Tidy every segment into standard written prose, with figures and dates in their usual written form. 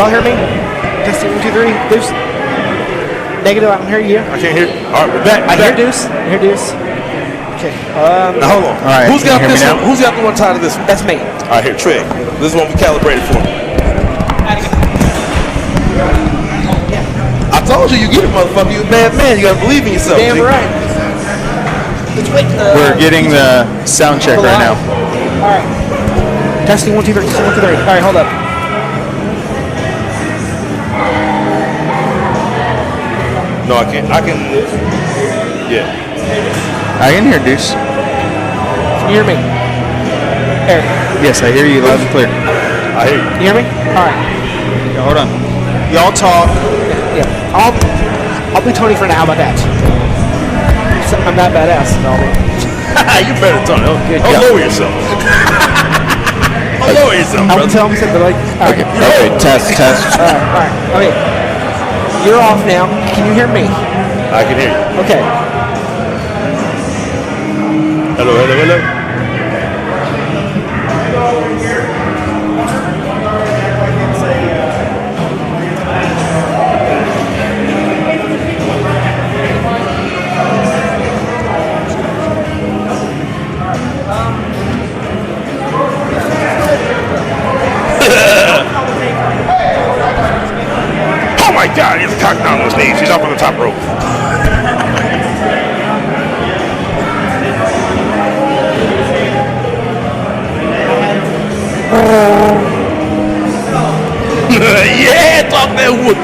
Y'all hear me? Testing 1, 2, 3. Deuce. Negative. I don't hear you. I can't hear. All right, we're back. I hear Deuce. I hear Deuce. Okay. Now hold on. All right. Who's got this one? Who's got the one tied to this one? That's me. All right, here, Trey. This is one we calibrated for. I told you, you get it, motherfucker. You a bad man. You gotta believe in yourself. Damn G. right. We're getting the sound check right now. All right. Testing 1, 2, 3. 1, 2, 3. All right, hold up. No, I can't. I can. Yeah. I can hear Deuce. Can you hear me? Eric. Yes, I hear you loud and clear. I hear you. Can you hear me? All right. Yeah, hold on. Y'all talk. Yeah. I'll be Tony for now. How about that? So I'm not badass. You better, Tony. Don't lower yourself. Don't lower yourself, I'll brother. tell him something like. Okay. Okay. Test. All right. Okay. You're off now. Can you hear me? I can hear you. Okay. Hello, hello, hello. Oh my God, he's cocked down on stage. He's up on the top rope. Yeah, talk that wood.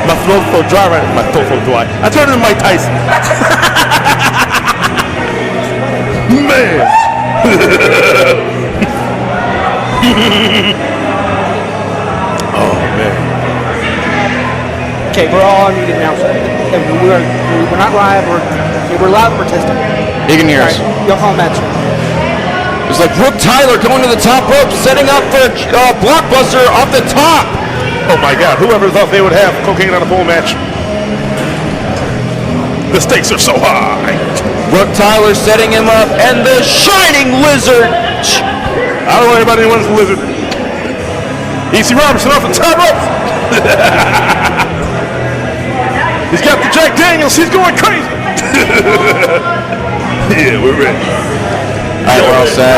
My throat so dry right now. My throat so dry. I turned into Mike Tyson. Man. Oh, man. Okay, we're all unmuted now. We're not live. We're live. We're testing. You can hear us. Y'all call match. It's like Brooke Tyler going to the top rope, setting up for Blockbuster off the top. Oh my God, whoever thought they would have cocaine on a pole match. The stakes are so high. Brooke Tyler setting him up, and the Shining Lizard. I don't know anybody who wants the lizard. E.C. Robertson off the top rope. He's got the Jack Daniels. He's going crazy. Yeah, we're ready. All right, we're all set.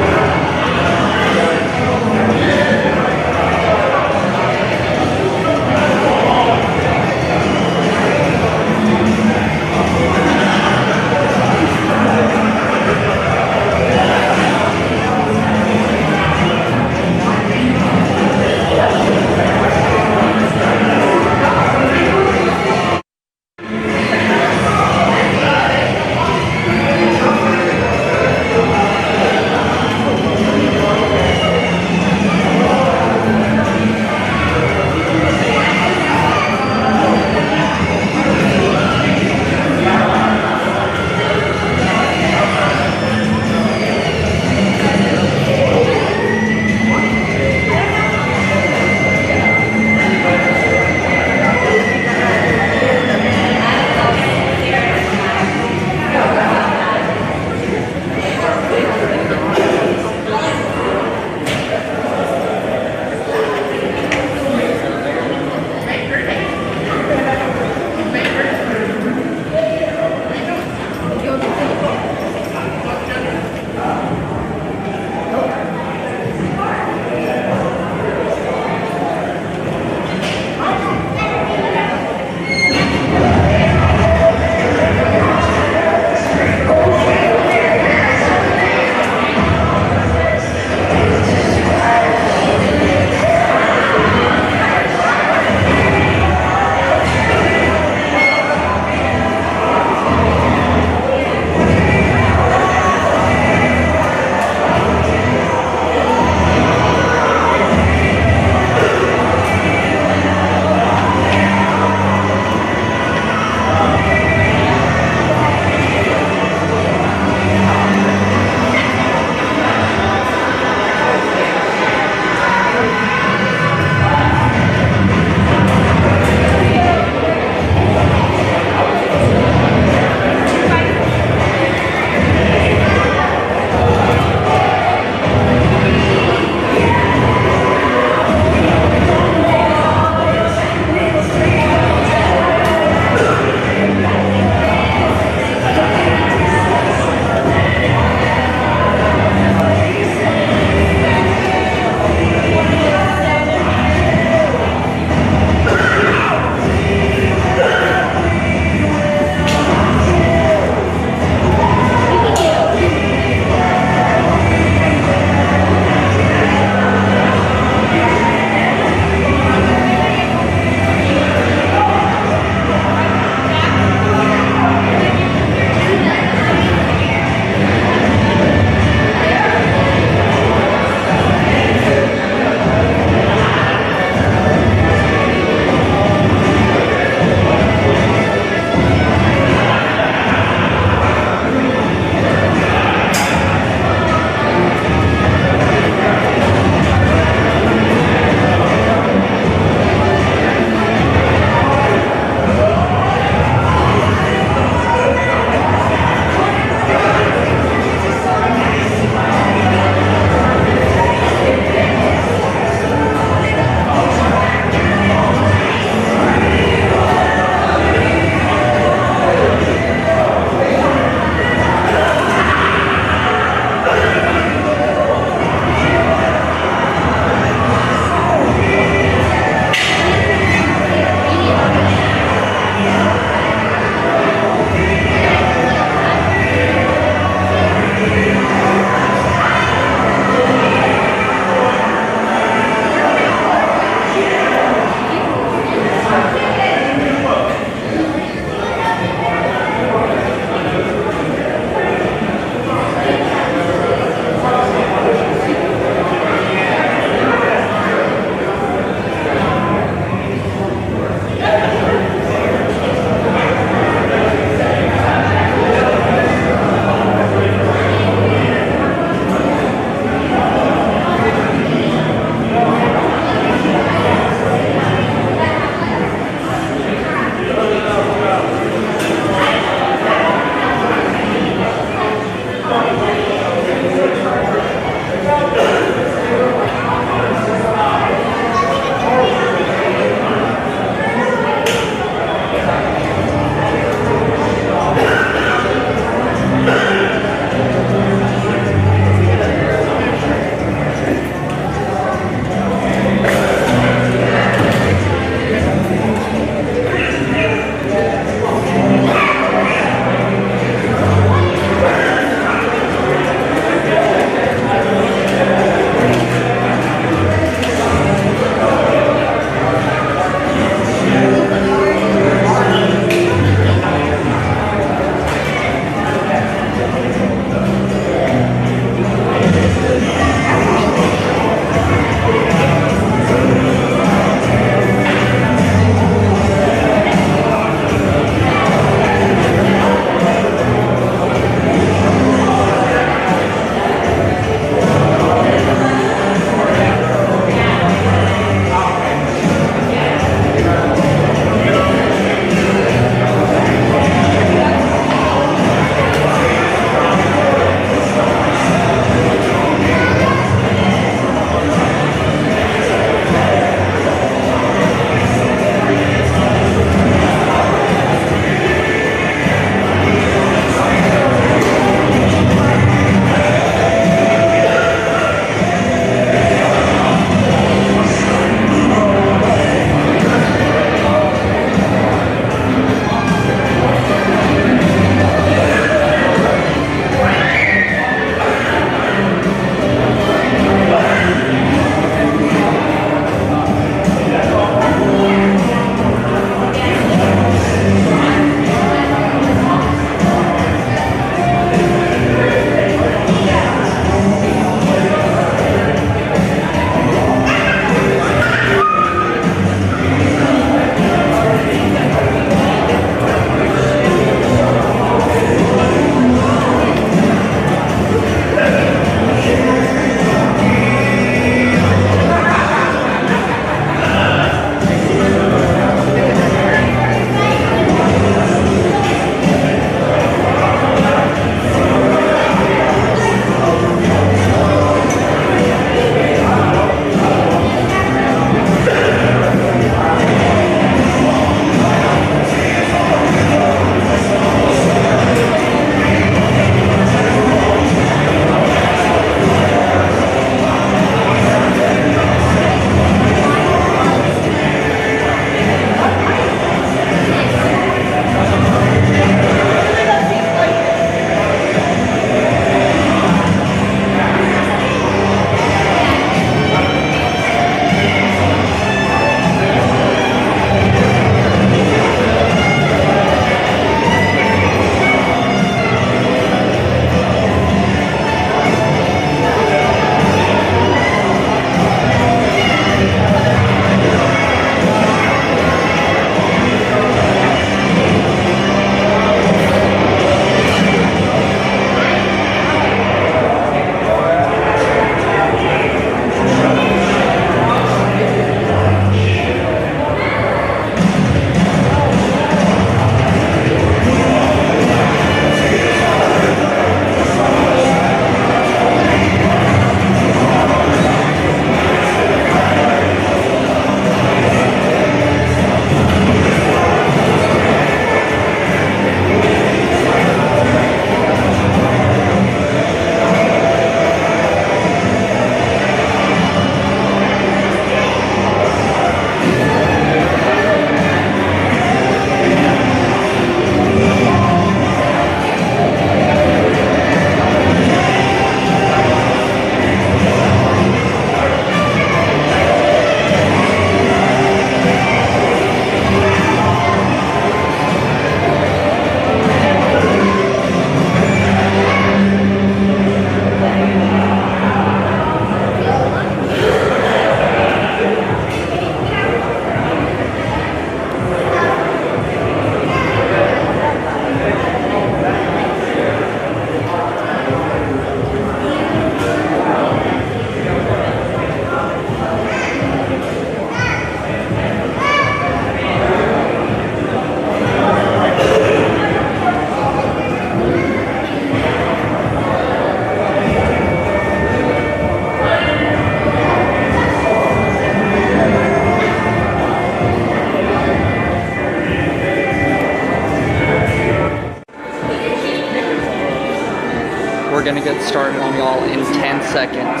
going to get started on y'all in 10 seconds.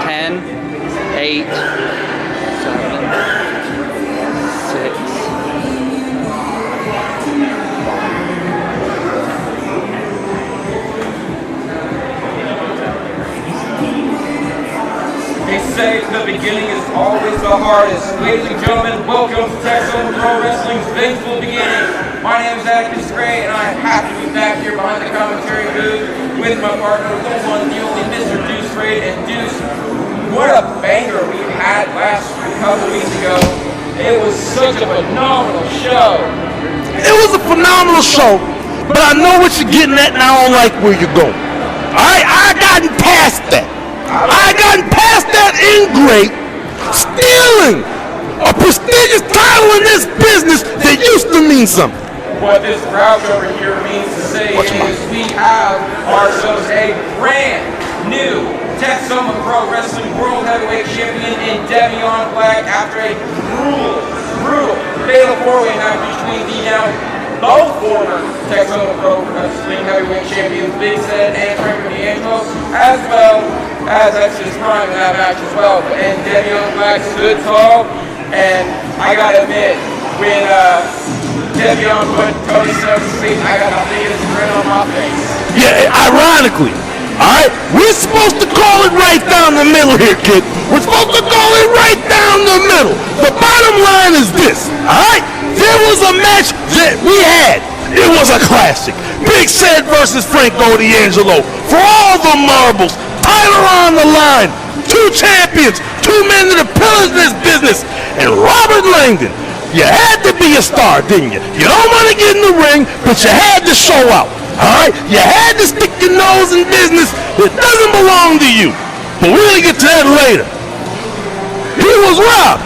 10, 8, 7, 6. They say the beginning is always the hardest. Ladies and gentlemen, welcome to Texoma Pro Wrestling's Vengeful Beginnings. My name is Atticus Gray, and I am happy to be back here behind the commentary booth with my partner, the one, the only Mr. Deuce Ray. And Deuce, what a banger we had last couple weeks ago. It was such a phenomenal show. It was a phenomenal show, but I know what you're getting at, and I don't like where you're going. I gotten past that. I gotten past that ingrate stealing a prestigious title in this business that used to mean something. What this grouch over here means to say is we have ourselves a brand new Texoma Pro Wrestling World Heavyweight Champion in Devion Black after a brutal fatal four-way match between the now both former Texoma Pro Wrestling Heavyweight Champions Big Sid and Franco D'Angelo, as well as Exodus Prime in that match as well. And Devion Black stood tall, and I gotta admit, when Devion put Tony Stark to sleep, I got a biggest grin on my face. Yeah, ironically, alright, we're supposed to call it right down the middle here, kid. We're supposed to call it right down the middle. The bottom line is this, alright? There was a match that we had. It was a classic. Big Sid versus Franco D'Angelo. For all the marbles, Tyler on the line. Two champions, two men that are pillars in this business. And Robert Langdon. You had to be a star, didn't you? You don't want to get in the ring, but you had to show out. Alright? You had to stick your nose in business that doesn't belong to you. But we're going to get to that later. He was robbed.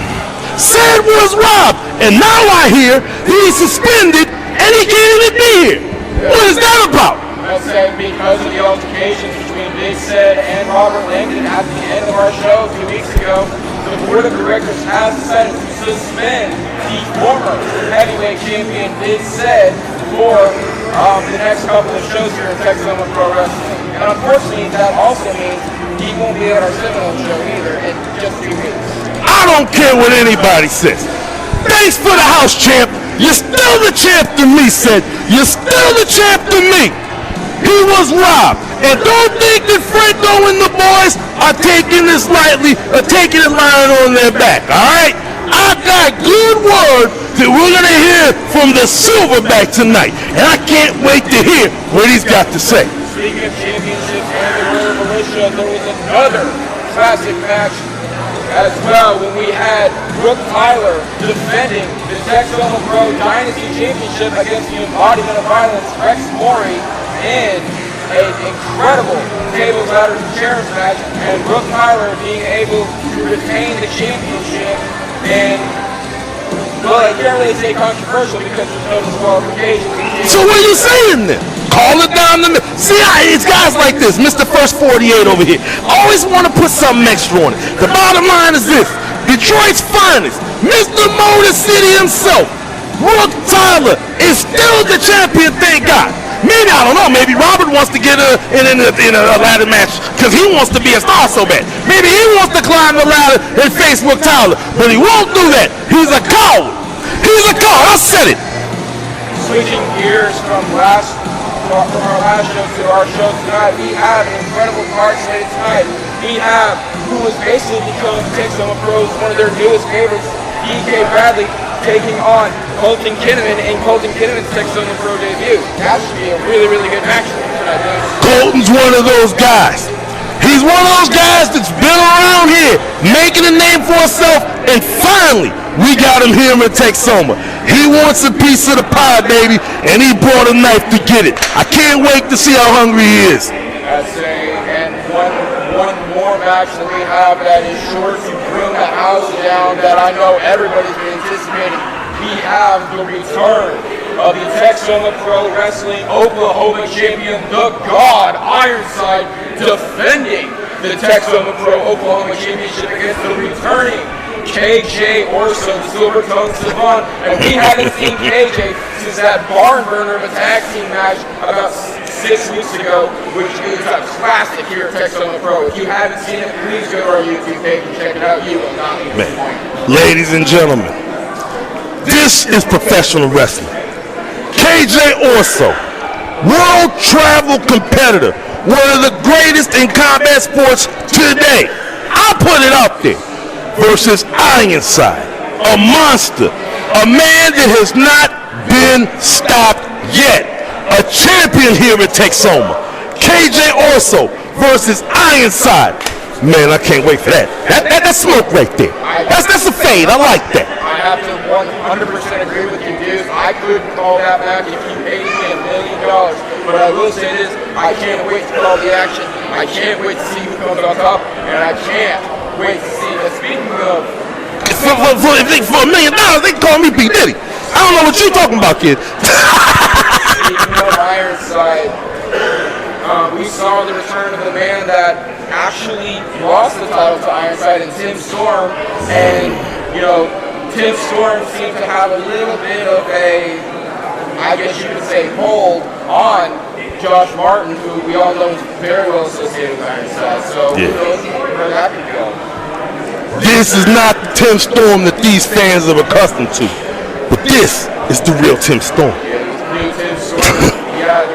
Sid was robbed. And now I hear he's suspended and he can't even be here. What is that about? I said because of the altercations between Big Sid and Robert Langdon at the end of our show 2 weeks ago, the board of directors has decided to suspend the former heavyweight champion Big Sid for the next couple of shows here in Texoma Pro Wrestling. And unfortunately, that also means he won't be at our Seminole show either in just 2 weeks. I don't care what anybody says. Thanks for the house, champ. You're still the champ to me, Sid. You're still the champ to me. He was robbed. And don't think that Franco and the boys are taking this lightly or taking it lying on their back, all right? I got good word that we're going to hear from the Silverback tonight. And I can't wait to hear what he's got to say. Speaking of championships and the Royal Militia, there was another classic match as well when we had Brooke Tyler defending the Texoma Pro Dynasty Championship against the embodiment of violence, Rex Mori, in an incredible tables, ladders, and chairs match, and Brooke Tyler being able to retain the championship. And well, I can't really say controversial because there's no disqualification. So what are you saying then? Call it down the middle. See, it's guys like this, Mr. First 48 over here, always want to put something extra on it. The bottom line is this: Detroit's finest, Mr. Motor City himself, Brooke Tyler, is still the champion, thank God. Maybe, I don't know, maybe Robert wants to get in a ladder match because he wants to be a star so bad. Maybe he wants to climb the ladder and face Brooke Tyler, but he won't do that. He's a coward. He's a coward. I said it. Switching gears from our last show to our show tonight, we have an incredible card slated tonight. We have who has basically become Texoma Pros, one of their newest favorites, D.K. Bradley, taking on Colton Kinnaman in Colton Kinnaman's Texoma Pro debut. That should be a really, really good match tonight, dude. Colton's one of those guys. He's one of those guys that's been around here, making a name for himself, and finally, we got him here in Texoma. He wants a piece of the pie, baby, and he brought a knife to get it. I can't wait to see how hungry he is. I'd say, and one more match that we have that is sure to bring the house down that I know everybody's been anticipating. We have the return of the Texoma Pro Wrestling Oklahoma champion, the God Ironside, defending the Texoma Pro Oklahoma Championship against the returning KJ Orso, the Silver Tongue Savant. And we haven't seen KJ is that barn burner of a tag team match about 6 weeks ago, which is a classic here at Texoma Pro. If you haven't seen it, please go to our YouTube page and check it out. You will not be disappointed. Ladies and gentlemen, this is professional wrestling. KJ Orso, world travel competitor, one of the greatest in combat sports today. I'll put it up there. Versus Ironside, a monster, a man that has not been stopped yet, a champion here at Texoma. KJ Orso versus Ironside. Man, I can't wait for that. That's smoke right there. That's a fade. I like that. I have to 100% agree with you, dude. I could call that back if you paid me $1 million. But I will say this, I can't wait to call the action. I can't wait to see who comes on top, and I can't wait to see. Speaking of, for $1 million, they can call me P. Diddy. I don't know what you're talking about, kid. speaking of Ironside, we saw the return of the man that actually lost the title to Ironside and Tim Storm, and Tim Storm seems to have a little bit of a, I guess you could say, hold on Josh Martin, who we all know is very well associated with Ironside. So who knows where that could go. This is not the Tim Storm that these fans are accustomed to, but this is the real Tim Storm. Yeah, the real Tim Storm.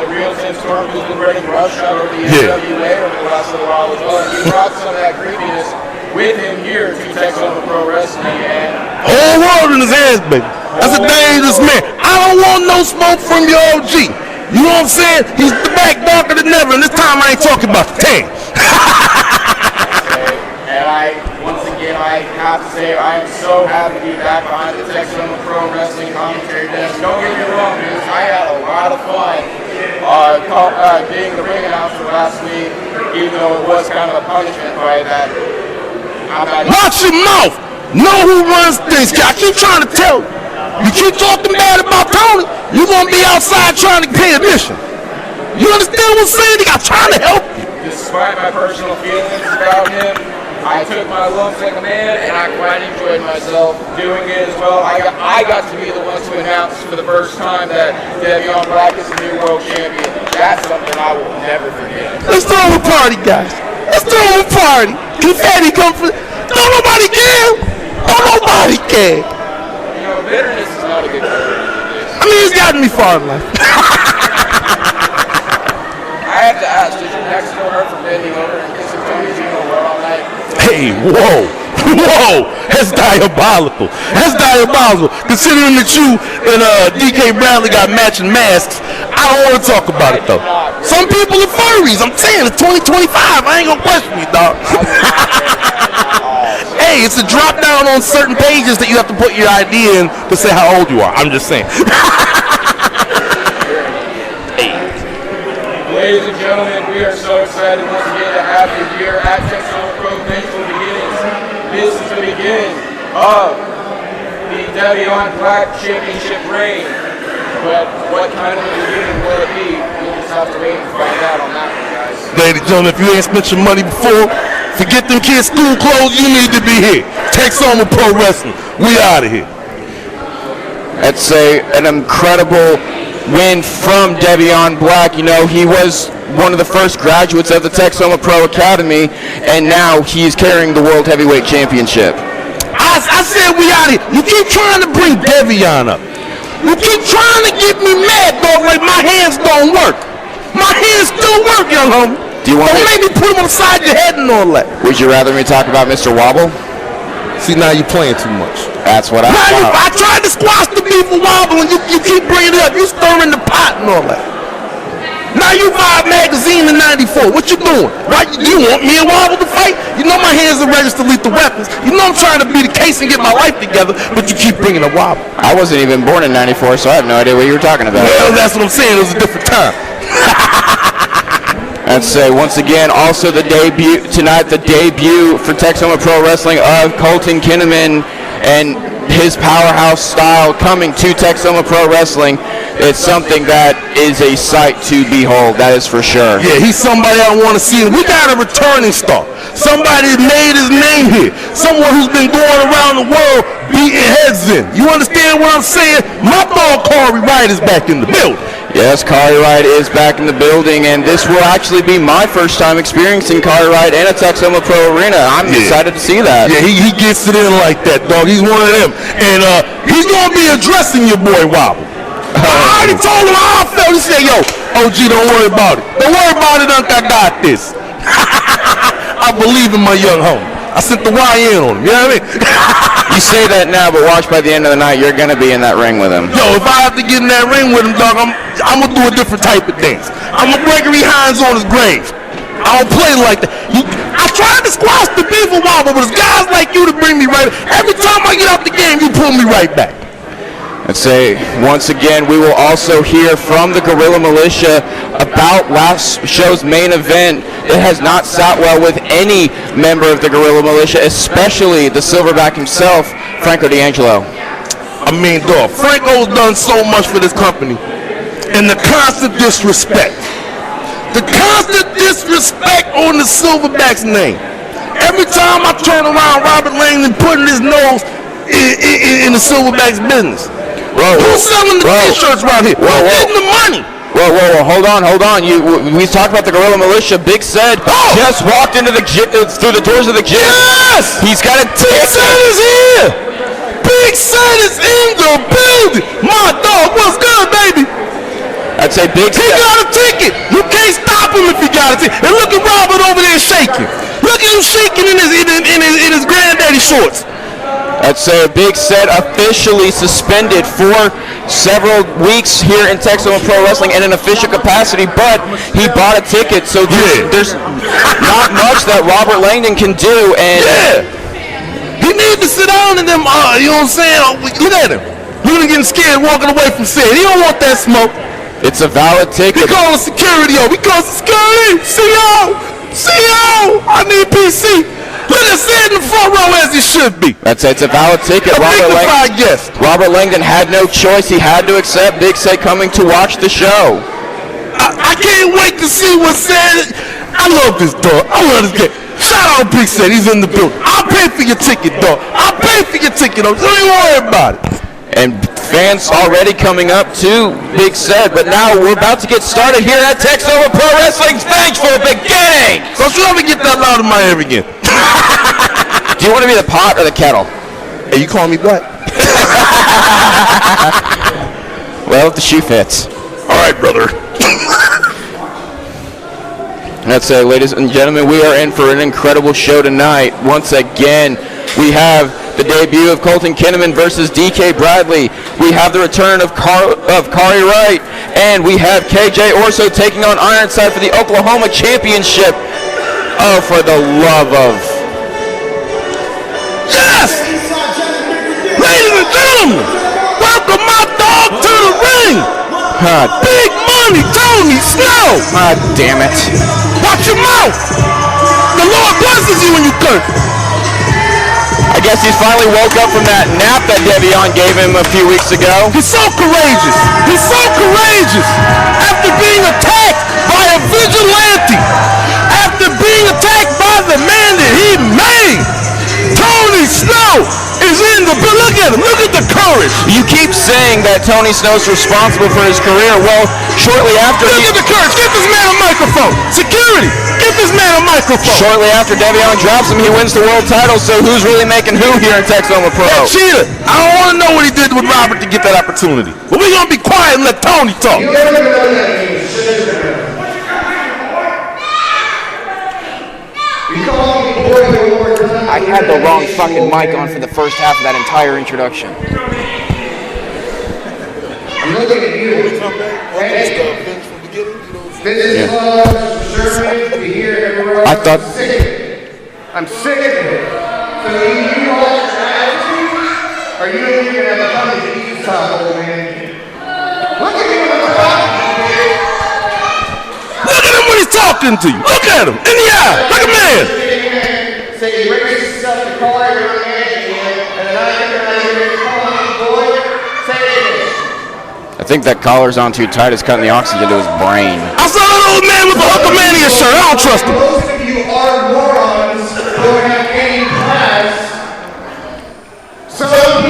The real Tim Storm who's been running roughshod over the NWA over the last little while as well. He brought some of that creepiness with him here to Texoma Pro Wrestling, and whole world in his hands, baby. That's a dangerous man. I don't want no smoke from your OG. You know what I'm saying? He's the back darker than ever, and this time I ain't talking about the tan. I have to say, I am so happy to be back behind the Texoma Pro Wrestling commentary desk. Don't get me wrong, dude. I had a lot of fun being the ring announcer last week, even though it was kind of a punishment by that. Watch your mouth! Know who runs things. I keep trying to tell you. You keep talking bad about Tony, you're going to be outside trying to pay admission. You understand what I'm saying? I'm trying to help you. Despite my personal feelings about him, I took my lumps like a man, and I quite enjoyed myself doing it as well. I got to be the one to announce for the first time that Devion Black is the new world champion. That's something I will never forget. Let's throw a party, guys. Let's throw a party. Confetti come for... Don't nobody care. Don't nobody care. Bitterness is not a good word. I mean, it's gotten me far in life. I have to ask, did your neck still hurt from bending over and kissing Tony's all night? Hey, whoa, that's diabolical. That's diabolical. Considering that you and DK Bradley got matching masks, I don't want to talk about it though. Some people are furries. I'm saying it's 2025. I ain't gonna question you, dog. Hey, it's a drop down on certain pages that you have to put your ID in to say how old you are. I'm just saying. Ladies and gentlemen, we are so excited once again to have you here at Texoma Pro Vengeful Beginnings. This is the beginning of the Devion Black Championship reign. But what kind of a beginning will it be? We'll just have to wait and find out on that one, guys. Ladies and gentlemen, if you ain't spent your money before, forget them kids' school clothes, you need to be here. Texoma Pro Wrestling. We out of here. That's an incredible win from Devion Black. He was one of the first graduates of the Texoma Pro Academy, and now he's carrying the World Heavyweight Championship. I said we out of here. You keep trying to bring Devion up. You keep trying to get me mad, dog, like my hands don't work. My hands still work, young homie. Don't make me put them upside your head and all that. Would you rather me talk about Mr. Wobble? See, now you're playing too much. That's what I thought. I tried to squash the beef with Wobble, and you keep bringing it up. You stirring the pot and all that. Now you Vibe magazine in '94. What you doing? Right? You want me and Wobble to fight? You know my hands are registered lethal weapons. You know I'm trying to be the case and get my life together, but you keep bringing a Wobble. I wasn't even born in '94, so I have no idea what you were talking about. Well, that's what I'm saying. It was a different time. I'd say once again, also the debut tonight, the debut for Texoma Pro Wrestling of Colton Kinnaman and his powerhouse style coming to Texoma Pro Wrestling. It's something that is a sight to behold, that is for sure. Yeah, he's somebody I want to see. And we got a returning star. Somebody that made his name here. Someone who's been going around the world beating heads in. You understand what I'm saying? My dog Corey Wright is back in the building. Yes, Corey Wright is back in the building, and this will actually be my first time experiencing Corey Wright in a Texoma Pro Arena. I'm excited to see that. Yeah, he gets it in like that, dog. He's one of them. And he's going to be addressing your boy Wobble. I already told him how I felt. He said, yo, OG, don't worry about it. Don't worry about it, Unc. I got this. I believe in my young homie. I sent the YN on him, you know what I mean? You say that now, but watch by the end of the night, you're going to be in that ring with him. Yo, if I have to get in that ring with him, dog, I'm going to do a different type of dance. I'm a Gregory Hines on his grave. I don't play like that. I tried to squash the beef with Wobble, but it's guys like you to bring me right. Every time I get out the game, you pull me right back. I'd say, once again, we will also hear from the Guerrilla Militia about last show's main event. It has not sat well with any member of the Guerrilla Militia, especially the Silverback himself, Franco D'Angelo. I mean, dog, Franco's done so much for this company. And the constant disrespect. The constant disrespect on the Silverback's name. Every time I turn around, Robert Langdon putting his nose in the Silverback's business. Who's selling the t-shirts right here? Who's getting the money? Whoa, hold on. We talked about the Guerrilla Militia. Big Said just walked into the through the doors of the gym. Yes! He's got a ticket. Big Said is here! Big Said is in the building! My dog, what's good, baby? I'd say Big Said. He got a ticket! You can't stop him if he got a ticket. And look at Robert over there shaking. Look at him shaking in his granddaddy shorts. I'd say Big Said officially suspended for several weeks here in Texoma Pro Wrestling in an official capacity, but he bought a ticket, so there's not much that Robert Langdon can do. And he needs to sit down and them, you know what I'm saying? Look at him. Look at him getting scared walking away from Sid. He don't want that smoke. It's a valid ticket. He calling security over. He calling security. CO, I need PC. Look at Sid in the front row as he should be. That's it. It's a valid ticket. Robert Langdon had no choice. He had to accept Big Said coming to watch the show. I can't wait to see what Sid. I love this dog. I love this guy. Shout out Big Said. He's in the building. I'll pay for your ticket, dog. I'll pay for your ticket, dog. Don't even worry about it. And fans already coming up to Big Said, but now we're about to get started here at Texoma Pro Wrestling's Vengeful Beginnings. Don't you ever get that loud in my ear again. Do you want to be the pot or the kettle? Hey, you calling me black? Well, if the shoe fits. All right, brother. That's it, ladies and gentlemen. We are in for an incredible show tonight. Once again, we have the debut of Colton Kinnaman versus DK Bradley. We have the return of Corey Wright, and we have KJ Orso taking on Ironside for the Oklahoma Championship. Oh, for the love of... Yes! Ladies and gentlemen, welcome my dog to the ring. Big Money Tony Snow. Damn it. Watch your mouth. The Lord blesses you when you curse. I guess he's finally woke up from that nap that Devion gave him a few weeks ago. He's so courageous. He's so courageous. After being attacked by a vigilante. After being attacked by the man that he made. Tony Snow is in the... Look at him. Look at the courage. You keep saying that Tony Snow's responsible for his career. Well, shortly after... Look at the courage. Give this man a microphone. Security. Give this man a microphone. Shortly after Devion drops him, he wins the world title. So who's really making who here in Texoma Pro? Hey, Cheetah. I don't want to know what he did with Robert to get that opportunity. But we're going to be quiet and let Tony talk. I had the wrong fucking mic on for the first half of that entire introduction. I'm looking at you. This is conservative to hear everyone. I thought... I'm sick of it. So you all attitude? Or you think you're going to have a coming to ease time, old man? Look at him when I'm talking to you. Look at him when he's talking to you. Look at him in the eye. Like a man. Say he raises himself to call everyone man, and then I think you're calling me boy. Say it again. I think that collar's on too tight. It's cutting the oxygen to his brain. I saw that old man with the Hulkamania shirt. I don't trust him. Most of you are morons who don't have any class. Some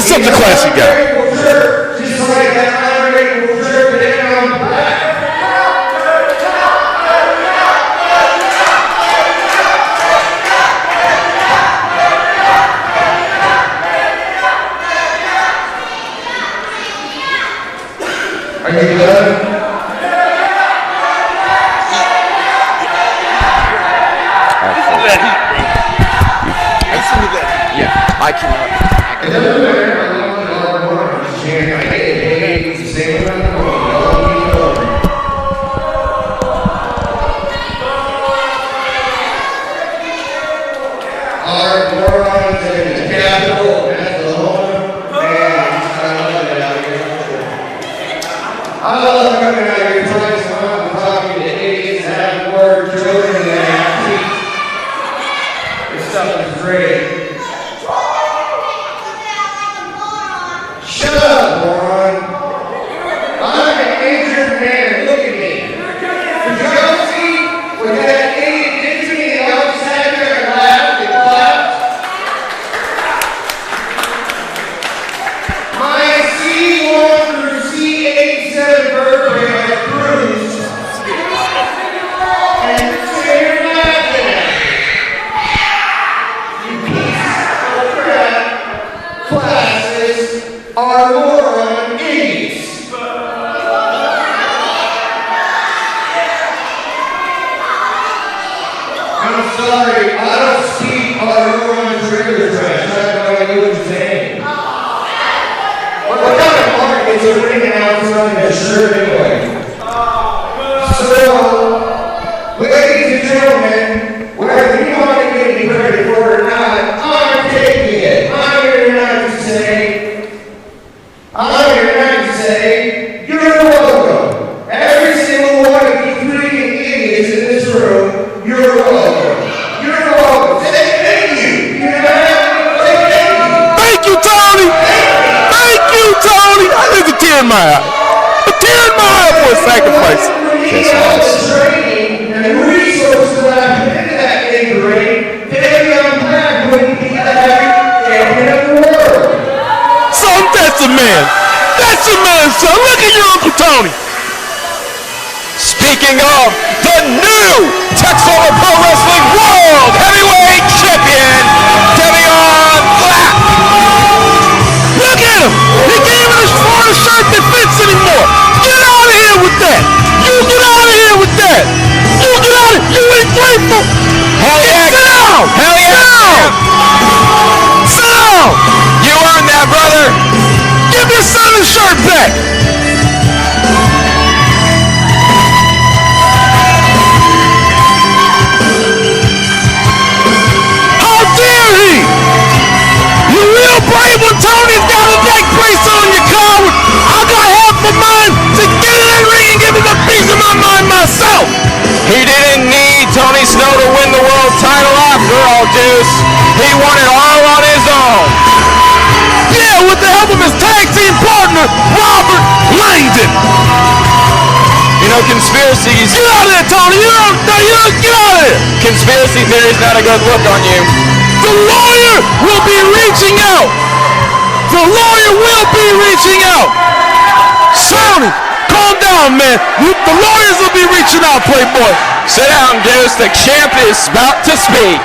He's such a classy guy. Just like that ungrateful jerk down black. Are you done? Yeah, I cannot. It doesn't matter. I love the hard work. I get paid the same amount of money. All we know. Our morons in the Capitol, that's the home. Man, I love it out here. I love coming out here twice a month and talking to idiots that haven't worked, children, and athletes. This stuff is great. Shut up, moron. I'm an injured man. Look at me. Did y'all see what that idiot did to me? And y'all sat there and laughed and clapped. My C1 through C87 vertebrae are bruised. And so you're laughing at me. You piece of crap. Classes are moron idiots. I'm sorry, I don't speak our moron trigger trash. I have no idea what you're saying. What kind of mark is a ring announcer on your shirt anyway? So, ladies and gentlemen, whether you want to give me credit for it or not, I'm taking it. I'm here tonight to say, you're welcome. Every single one of you freaking idiots in this room, you're welcome. You're welcome. Say thank you. You know, say thank you. Thank you, Tony. Thank you, Tony. I think a tear in my eye. A tear in my eye for a sacrifice. All the training and resources that I put into that thing, great, Davion Black wouldn't be the heavy champion of the world. Son, that's a man. That's a man, son. Look at your Uncle Tony. Speaking of the new Texoma Pro Wrestling World Heavyweight Champion, Devion Black. Look at him. He gave it a Florida shirt that fits anymore. Get out of here with that. You get out of here with that. You get out of here. You ain't grateful. Hell yeah. Sit down. Hell yeah. Sit down. Sit down. You earned that, brother. Give your son his shirt back. How dare he? You real brave when Tony's got a neck brace on your car. I got half of mine to get in that ring and give him a piece of my mind myself. He didn't need Tony Snow to win the world title after all, Deuce. He won it all on his own. Yeah, with the help of his tag team partner, Robert Langdon. You know, conspiracies. Get out of there, Tony. You don't get out of there. Conspiracy theory's not a good look on you. The lawyer will be reaching out. The lawyer will be reaching out. Tony, calm down, man. The lawyers will be reaching out, Playboy. Sit down, Deuce. The champ is about to speak.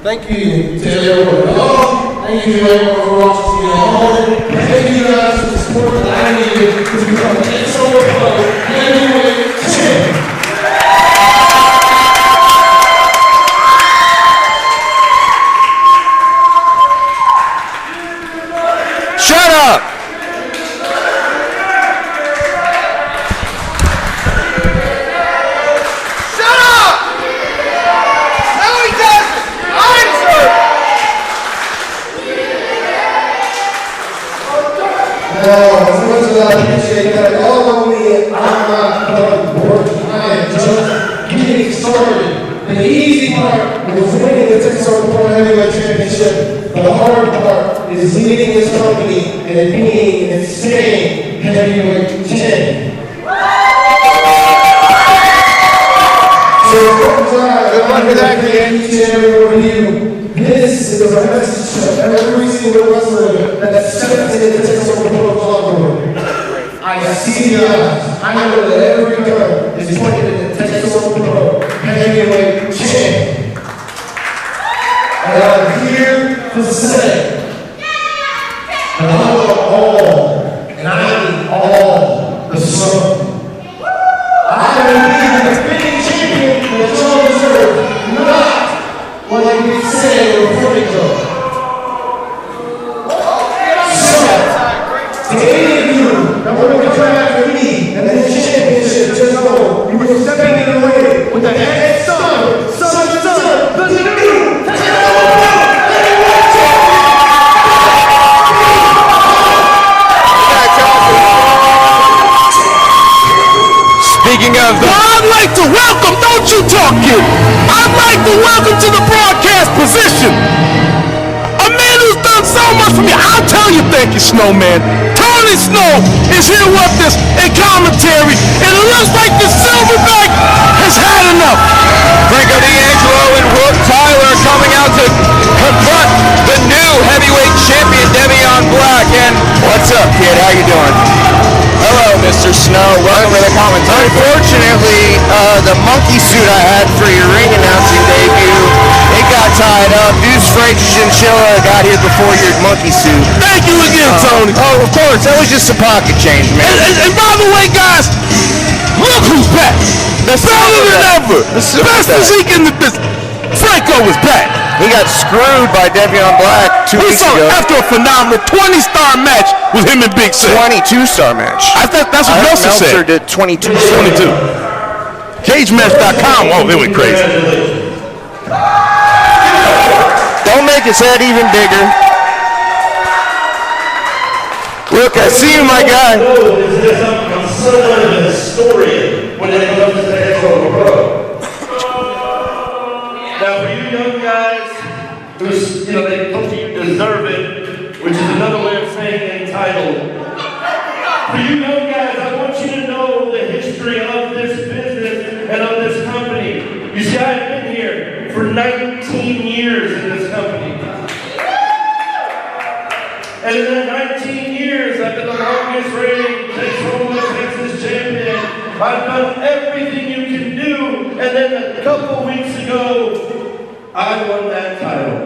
Thank you to everyone at home. Thank you to everyone for watching at home. Thank you guys for the support that I needed to become an Texoma Pro Heavyweight Champion. Shut up! Now, as much as I appreciate that, all of me, I'm not done working. I am just getting started. The easy part was winning the Texoma Pro Heavyweight Championship. The hard part is leading this company and being and staying heavyweight champion. So, good luck with that, each and every one of you. This is a message to every single wrestler that steps into the Texoma Pro locker room. I see the eyes. I know that every gun is pointed at the Texoma Pro Heavyweight Champion. And I'm here to say that I want all, and I need all the sun. I believe in the defending champion that y'all deserve, not like we say we're putting them. So, to any of you that want to come after me and this championship, just know you were stepping in the way with the head son, the new Texoma Pro Heavyweight Speaking of the... I'd like to welcome, don't you talk, kid. I'd like to welcome to the broadcast position a man who's done so much for me. I'll tell you, thank you, Snowman. Tony Snow is here with us in commentary, and it looks like the Silverback has had enough. Franco D'Angelo and Rook Tyler coming out to confront the new heavyweight champion, Devion Black. And what's up, kid? How you doing? Hello, Mr. Snow. Welcome to the commentary. Unfortunately, the monkey suit I had for your ring announcing debut, it got tied up. Deuce Freight Chinchilla got here before your monkey suit. Thank you again, Tony. Oh, of course. That was just a pocket change, man. And by the way, guys, look who's back. Better than ever. Best physique in the business. Franco is back. He got screwed by Devion Black 2 weeks ago. After a phenomenal 20-star match with him and Big Sam. 22-star match. I think that's what Meltzer said. Did 22. 22. CageMatch.com. Oh, they went crazy. Don't make his head even bigger. Look, I see you, my guy. I'm somewhat of a historian when it comes to Texoma Pro. Now, for you young guys, who's, they hope you deserve it, which is another way of saying entitled. For you young guys, I want you to know the history of this business and of this company. You see, I've been here for 19 years in this company. And in that 19 years, I've been the longest reigning Texoma Texas champion. I've done everything you can do, and then a couple weeks ago, I won that title.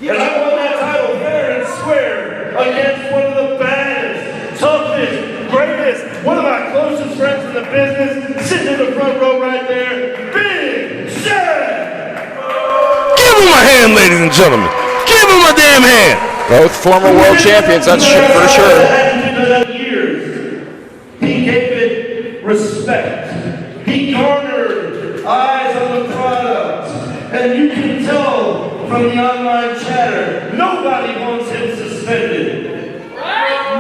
And I won that title fair and square against one of the baddest, toughest, greatest, one of my closest friends in the business, sitting in the front row right there, Big Sam! Give him a hand, ladies and gentlemen. Give him a damn hand. Both former world champions, that's for sure. He gave it respect. He garnered eyes on the product. And you can tell from the online chatter, nobody wants him suspended.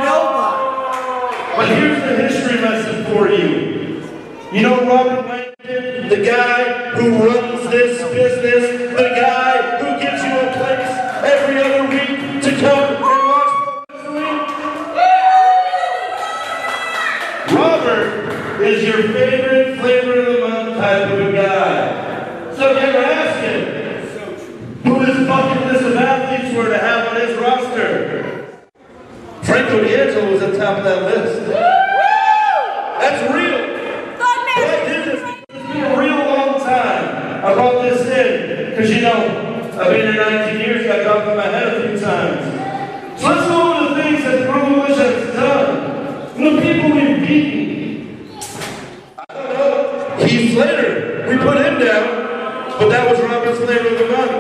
Nobody. But here's the history lesson for you. You know Robert Langdon, the guy who runs this business, the guy who gives you a place every other week to come and watch pro wrestling? Robert is your favorite flavor of the month type of a guy. So if you ever ask him who his bucket list of athletes were to have on his roster, Franco D'Angelo was at the top of that list. That's real. But I did this because it's been a real long time. I brought this in because, I've been here 19 years, got dropped in my head a few times. So let's go over the things that Promotion has done. The people we've beaten. I don't know. Heath Slater, we put him down, but that was Robert's flavor of the month.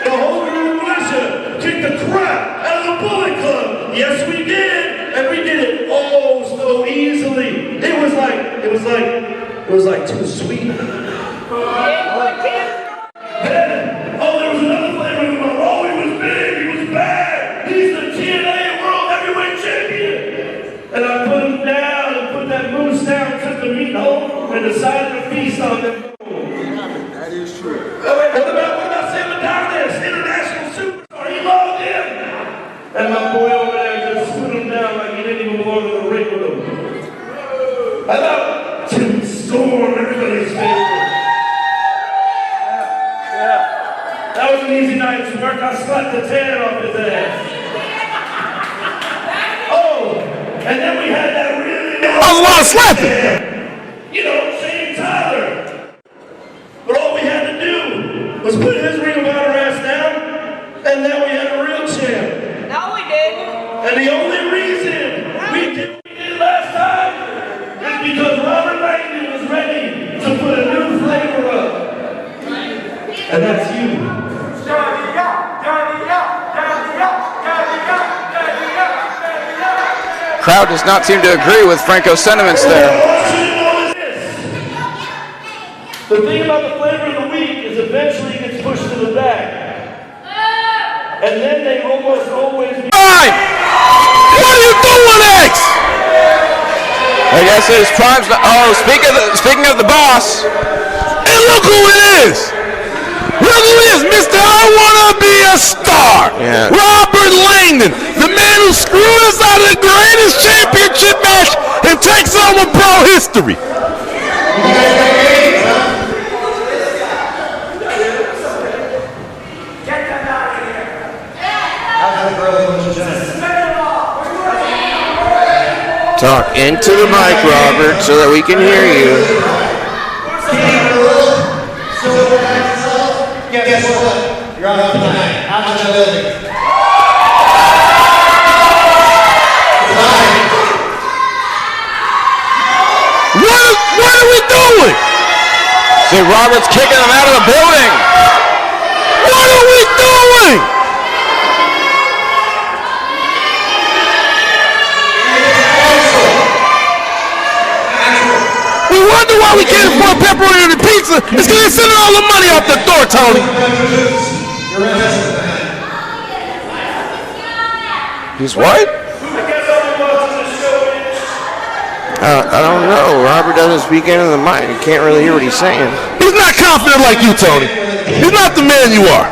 The whole new militia kicked the crap out of the Bullet Club. Yes, we did, and we did it oh so easily. It was like too sweet. Then, there was another flavor of the month. Oh, he was big, he was bad. He's the TNA World Heavyweight Champion. And I put him down and put that moose down, took the meat home, and decided to feast on them. That is true. What about Sam Adonis, international superstar? He loved him. And my boy over there just put him down like he didn't even belong in the ring with him. How about Tim Storm, everybody's favorite? Yeah. That was an easy night's work. I slapped the tan off his ass. Oh, and then we had that really... That was a lot of slapping. You know, Shane Tyler. But all we had to do was put his Ring of Honor ass down, and then we had a real champ. No, we didn't. And the only reason we did what we did last time is because Robert Langdon was ready to put a new flavor up. And that's you. Crowd does not seem to agree with Franco's sentiments there. The thing about the flavor of the week is eventually it gets pushed to the back. And then they almost always... Time! What are you doing, X? I guess it's Prime's... Oh, speaking of the boss. And look who it is! Look who it is, Mr. I Wanna Be a Star! Yeah. Robert Langdon, the man who screwed us out of the greatest championship match in Texoma Pro history. Talk into the mic, Robert, so that we can hear you. Guess what? You're out tonight. Out of the building. What are we doing? See, Robert's kicking him out of the building. What are we doing? We wonder why we can't afford pepperoni on the pizza. It's because they're sending all the money out the door, Tony. He's what? I don't know. Robert doesn't speak into the mic. You can't really hear what he's saying. He's not confident like you, Tony. He's not the man you are.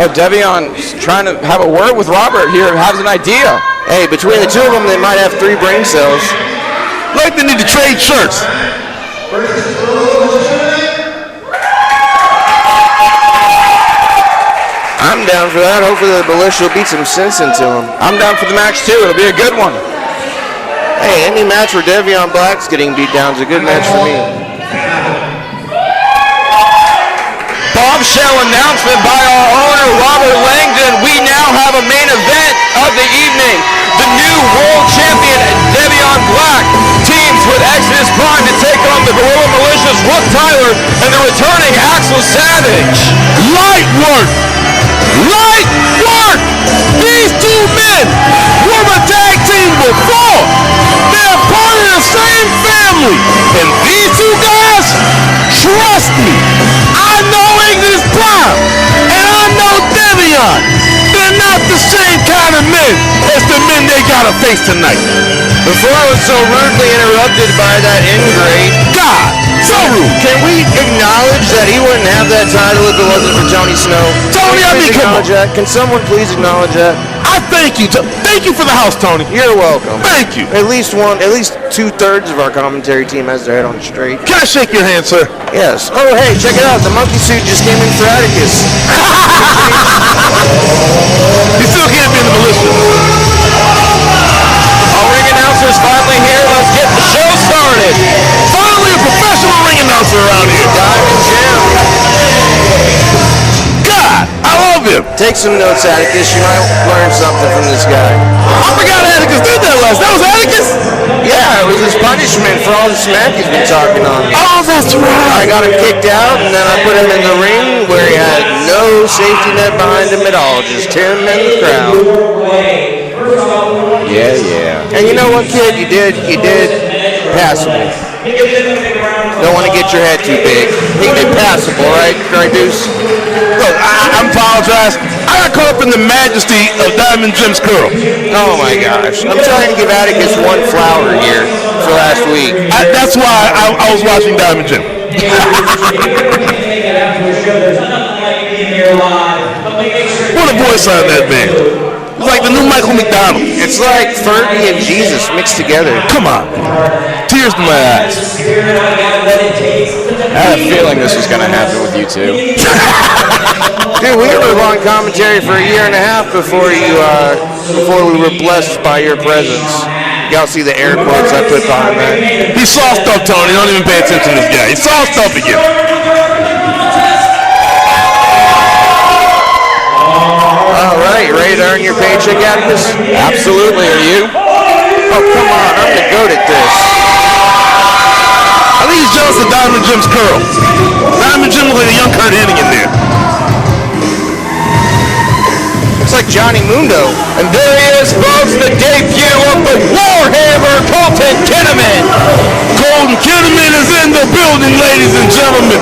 Oh, Devion's trying to have a word with Robert here. Has an idea. Hey, between the two of them, they might have 3 brain cells. Like they need to trade shirts. I'm down for that. Hopefully the militia will beat some sense into him. I'm down for the match too. It'll be a good one. Hey, any match where Devion Black's getting beat down is a good match for me. Bombshell announcement by our owner, Robert Langdon. We now have a main event of the evening. The new world champion, Devion Black, teams with Exodus Prime to take on the Guerrilla Militia's Rook Tyler and the returning Axel Savage. Light work! Light work! These 2 men were a tag team before. They're part of the same family. And these 2 guys, trust me, I know Exodus Prime and I know Devion. They're not the same kind of men as the men they gotta face tonight. Before I was so rudely interrupted by that ingrate, God, so rude. Can we acknowledge that he wouldn't have that title if it wasn't for Tony Snow? Tony, I mean, come on. That? Can someone please acknowledge that? I thank you. Thank you for the house, Tony. You're welcome. Thank you. At least 2/3 of our commentary team has their head on straight. Can I shake your hand, sir? Yes. Oh, hey, check it out. The monkey suit just came in for Atticus. You still can't be in the militia. Our ring announcer's finally here. Let's get the show started. Finally, a professional ring announcer around here. Diamond Jim. God, I love him. Take some notes, Atticus. You might learn something from this guy. I forgot Atticus did that last. That was Atticus? Yeah, it was his punishment for all the smack he's been talking on me. Oh, that's right. I got him kicked out, and then I put him in the ring where he had no safety net behind him at all, just him and the crowd. Yeah. And you know what, kid? You did pass me. Don't want to get your head too big. Think they're passable, right, Deuce? Look, I apologize. I got caught up in the majesty of Diamond Jim's curl. Oh my gosh. I'm trying to give Atticus one flower here for last week. That's why I was watching Diamond Jim. What a voice on that man. It's like the new Michael McDonald. It's like Fergie and Jesus mixed together. Come on. Tears to my eyes. I had a feeling this was going to happen with you two. Dude, we were on commentary for a year and a half before we were blessed by your presence. Y'all see the air quotes I put behind that? He's soft up, Tony. Don't even pay attention to this guy. He's soft up again. All right, ready to earn your paycheck, Atticus? Absolutely. Are you? Oh, come on. I'm the goat at this. I think he's jealous of Diamond Jim's curl. Diamond Jim looks like a young Kurt Hennig in there. Looks like Johnny Mundo. And there he is, folks, the debut of the Warhammer, Colton Kinnaman. Colton Kinnaman is in the building, ladies and gentlemen.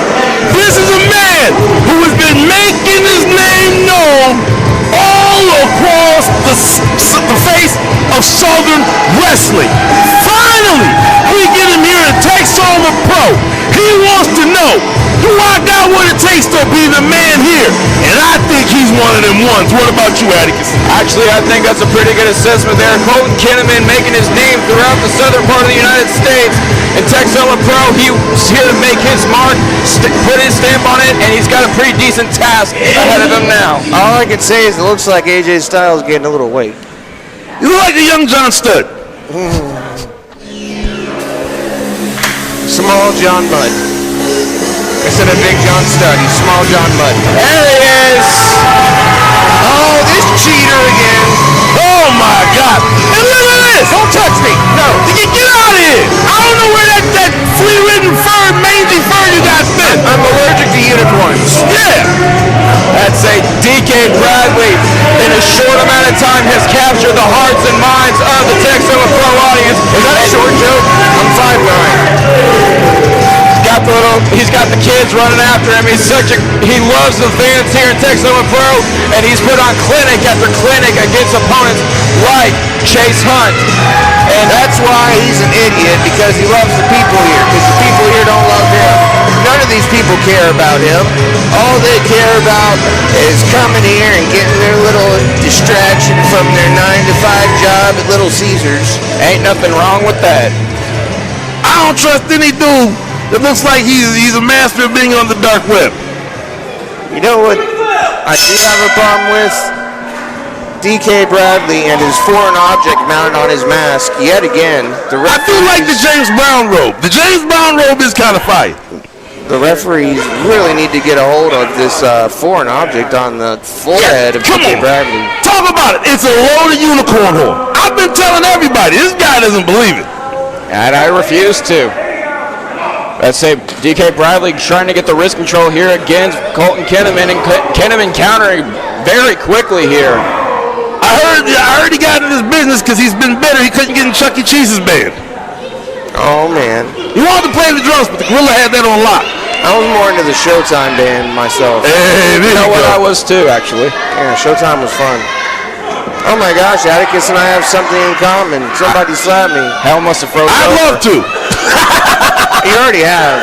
This is a man who has been making his name known all across the face of Southern wrestling. Finally, we get him here at Texoma Pro. He wants to know, do I got what it takes to be the man here? And I think he's one of them ones. What about you, Atticus? Actually, I think that's a pretty good assessment there. Colton Kinnaman making his name throughout the southern part of the United States. In Texoma Pro, he's here to make his mark, put his stamp on it, and he's got a pretty decent task ahead of him now. All I can say is it looks like AJ Styles getting a little weight. You look like a young John Studd. Small John Mudd. Instead of Big John Studd, he's Small John Mudd. There he is. Oh, this cheater again. Oh my God! And look at this! Don't touch me. No. Get out of here! I don't know where that flea-ridden fur, mangy fur you got fit. I'm allergic to unicorns. Yeah. That's a DK Bradley in a short amount of time has captured the hearts and minds of the Texoma Pro audience. Is that a short joke? I'm 5'9". He's got the kids running after him. He loves the fans here in Texoma Pro, and he's put on clinic after clinic against opponents like Chase Hunt. And that's why he's an idiot, because he loves the people here, because the people here don't love him. None of these people care about him. All they care about is coming here and getting their little distraction from their 9-to-5 job at Little Caesars. Ain't nothing wrong with that. I don't trust any dude that looks like he's a master of being on the dark web. You know what I do have a problem with? DK Bradley and his foreign object mounted on his mask yet again. I do like the James Brown robe. The James Brown robe is kind of fire. The referees really need to get a hold of this foreign object on the forehead of DK Bradley. Talk about it. It's a loaded unicorn horn. I've been telling everybody. This guy doesn't believe it. And I refuse to. Let's say DK Bradley trying to get the wrist control here against Colton Kinnaman, and Kinnaman countering very quickly here. I heard he got into this business because he's been better. He couldn't get in Chuck E. Cheese's band. Oh, man. He wanted to play the drums, but the gorilla had that on lock. I was more into the Showtime band myself. Hey, you know what? I was too, actually. Yeah, Showtime was fun. Oh my gosh, Atticus and I have something in common. Somebody slapped me. Hell must have frozen. I'd love to. You already have.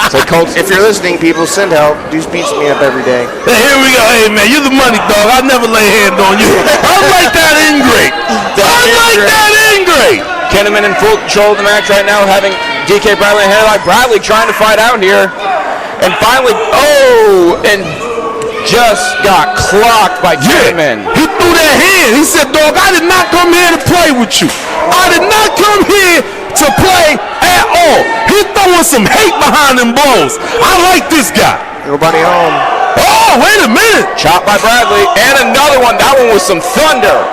So If you're listening, people, send help. Deuce beats me up every day. Hey, here we go. Hey, man, you're the money dog. I never lay hand on you. I like that ingrate. Kinnaman in full control of the match right now, having DK Bradley and Headlight Bradley trying to fight out here. And finally, and just got clocked by Kinnaman. He threw that hand. He said, dog, I did not come here to play with you. I did not come here to play at all. He throwing some hate behind them blows. I like this guy. Nobody home. Oh, wait a minute. Chopped by Bradley. And another one. That one was some thunder.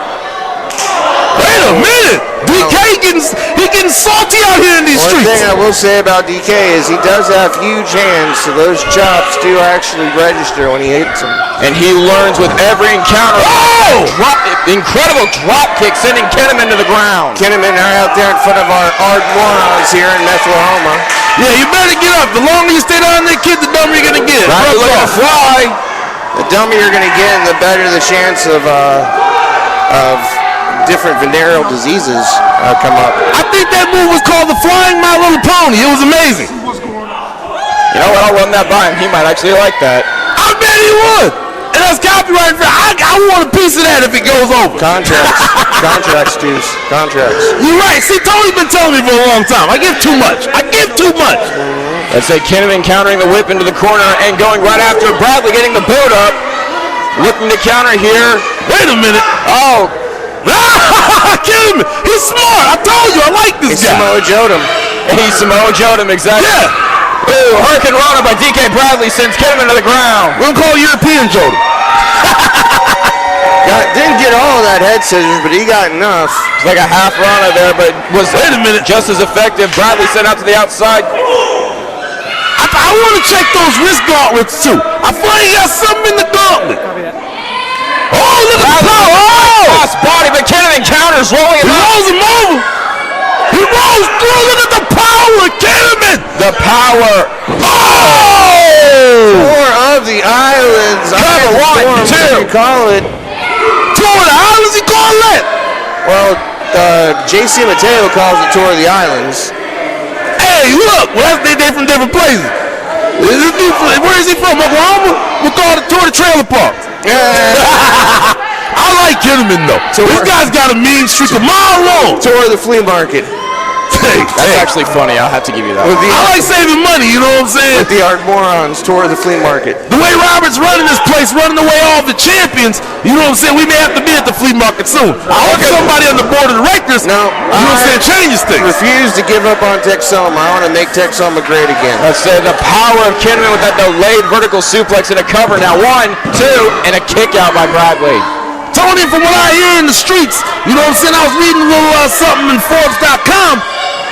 Wait a minute. DK getting salty out here in these streets. One thing I will say about DK is he does have huge hands, so those chops do actually register when he hits them. And he learns with every encounter. Oh! Incredible drop kick sending Kinnaman to the ground. Kinnaman are out there in front of our morons here in Oklahoma. Yeah, you better get up. The longer you stay down there, kid, the dumber you're gonna get. Right, Look look at at fly. The dumber you're gonna get, and the better the chance of different venereal diseases come up. I think that move was called the Flying My Little Pony. It was amazing. You know what? I'll run that by him. He might actually like that. I bet he would. And that's copyright free. I want a piece of that if it goes over. Contracts, Deuce. Contracts. You're right. See, Tony's been telling me for a long time. I give too much. Let's say Kinnaman countering the whip into the corner and going right after Bradley, getting the boot up. Looking to counter here. Wait a minute. Oh. Kinnaman. He's smart. I told you. I like this guy. Samoa Joe'd him. He's Samoa Joe'd him, exactly. Yeah. Ooh, Hurricane Rana by DK Bradley sends Kinnaman to the ground. We're going to call European Joe. Didn't get all of that head scissors, but he got enough. It's like a half Rana there, but was just as effective. Bradley sent out to the outside. I want to check those wrist gauntlets too. I feel like he got something in the gauntlet. Oh, look at the power. Cross body, but Kinnaman counters, rolling him He out. rolls him over. He rolls through. Look at the power, Kinnaman. The power. Oh! Tour of the Islands. Cover, one, two. You call it. Tour of the Islands, he call that? Well, JC Mateo calls it Tour of the Islands. Hey, look. Well, they're from different places. Where is he from? Oklahoma? We'll call it Tour of the Trailer Parks. I like Kinnaman though. This guy's got a mean streak a mile long. Tour of the Flea Market. That's actually funny. I'll have to give you that. I like saving money, you know what I'm saying? With the Art Morons, Tour of the Flea Market. The way Robert's running this place, running away all the champions, you know what I'm saying? We may have to be at the flea market soon. I hope somebody on the board of directors, you know what I'm saying, changes things. Refuse to give up on Texoma. I want to make Texoma great again. Let's say the power of Kinnaman with that delayed vertical suplex and a cover. Now 1, 2, and a kick out by Bradley. Tony, from what I hear in the streets, you know what I'm saying? I was reading a little something in Forbes.com.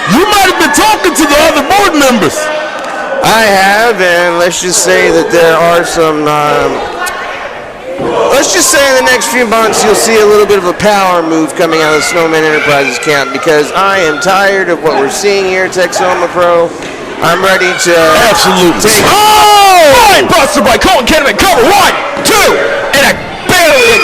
You might have been talking to the other board members. I have, and let's just say that there are some. Let's just say in the next few months you'll see a little bit of a power move coming out of the Snowman Enterprises camp, because I am tired of what we're seeing here at Texoma Pro. I'm ready to absolutely take. Oh! Buster by Colton Kinnaman. Cover 1, 2, and a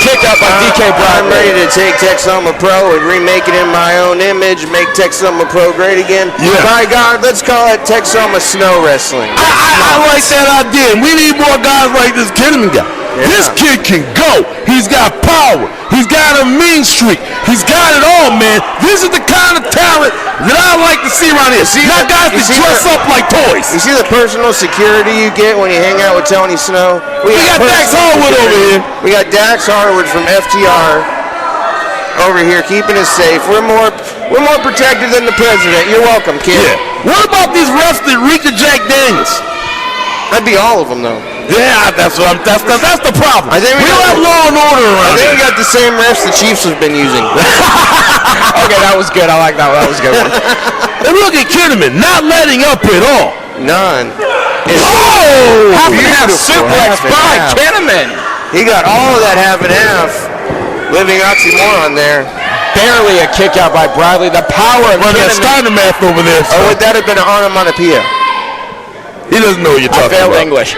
kick out by DK Bradley. I'm ready to take Texoma Pro and remake it in my own image, make Texoma Pro great again. Yeah. By God, let's call it Texoma Snow Wrestling. I like that idea. We need more guys like this Kinnaman guy. Yeah. This kid can go. He's got power. He's got a mean streak. He's got it all, man. This is the kind of talent that I like to see around here. Not guys that dress up like toys. You see the personal security you get when you hang out with Tony Snow? We got Dax Harwood over here. We got Dax Harwood from FTR over here keeping us safe. We're more protected than the president. You're welcome, kid. Yeah. What about these refs that reek of Jack Daniels? That'd be all of them, though. Yeah, that's the problem. I think we don't have law and order around. I think we got the same refs the Chiefs have been using. Okay, that was good. I like that one. That was a good one. And look at Kinnaman, not letting up at all. None. Half and half suplex by Kinnaman. He got all of that half and half. Living oxymoron there. Barely a kick out by Bradley. The power of Kinnaman. Steiner math over there. Or would that have been an onomatopoeia? He doesn't know what you're talking about. I failed English.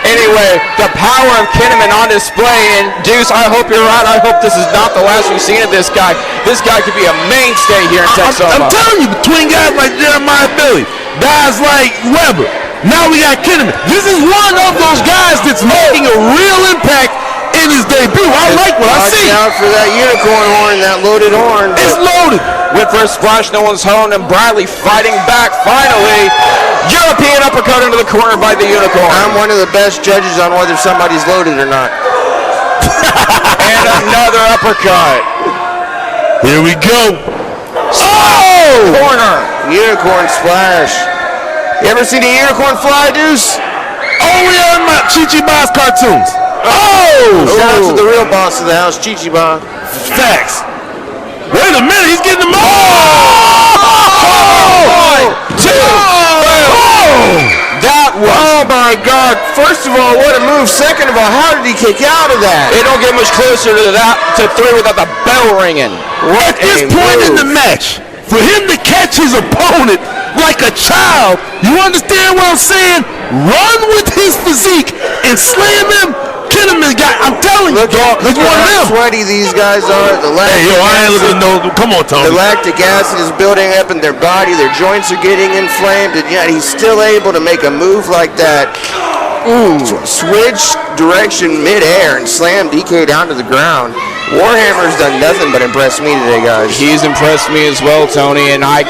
Anyway, the power of Kinnaman on display. And Deuce, I hope you're right. I hope this is not the last we've seen of this guy. This guy could be a mainstay here in Texoma. I'm telling you, between guys like Jeremiah Billy, guys like Weber, now we got Kinnaman. This is one of those guys that's making a real impact in his debut. I like what I see. Watch out for that unicorn horn, that loaded horn. It's loaded. Whip first splash, no one's home, and Bradley fighting back finally. European uppercut into the corner by the unicorn. I'm one of the best judges on whether somebody's loaded or not. And another uppercut. Here we go. Oh! Corner. Unicorn splash. You ever seen a unicorn fly, Deuce? Only on my Chi-Chi Boss cartoons. Oh! Shout out to the real boss of the house, Chichiba. Facts. Wait a minute, he's getting them all. That was. Oh my God! First of all, what a move. Second of all, how did he kick out of that? It don't get much closer to that to 3 without the bell ringing. At this point in the match, for him to catch his opponent like a child. You understand what I'm saying? Run with his physique and slam him. Kinnaman guy, I'm telling you, dog. Look how one of them. sweaty these guys are. Hey, yo, I ain't looking at no. Come on, Tony. The lactic acid is building up in their body. Their joints are getting inflamed, and yet he's still able to make a move like that. Switch direction midair and slam DK down to the ground. Warhammer's done nothing but impress me today, guys. He's impressed me as well, Tony, and like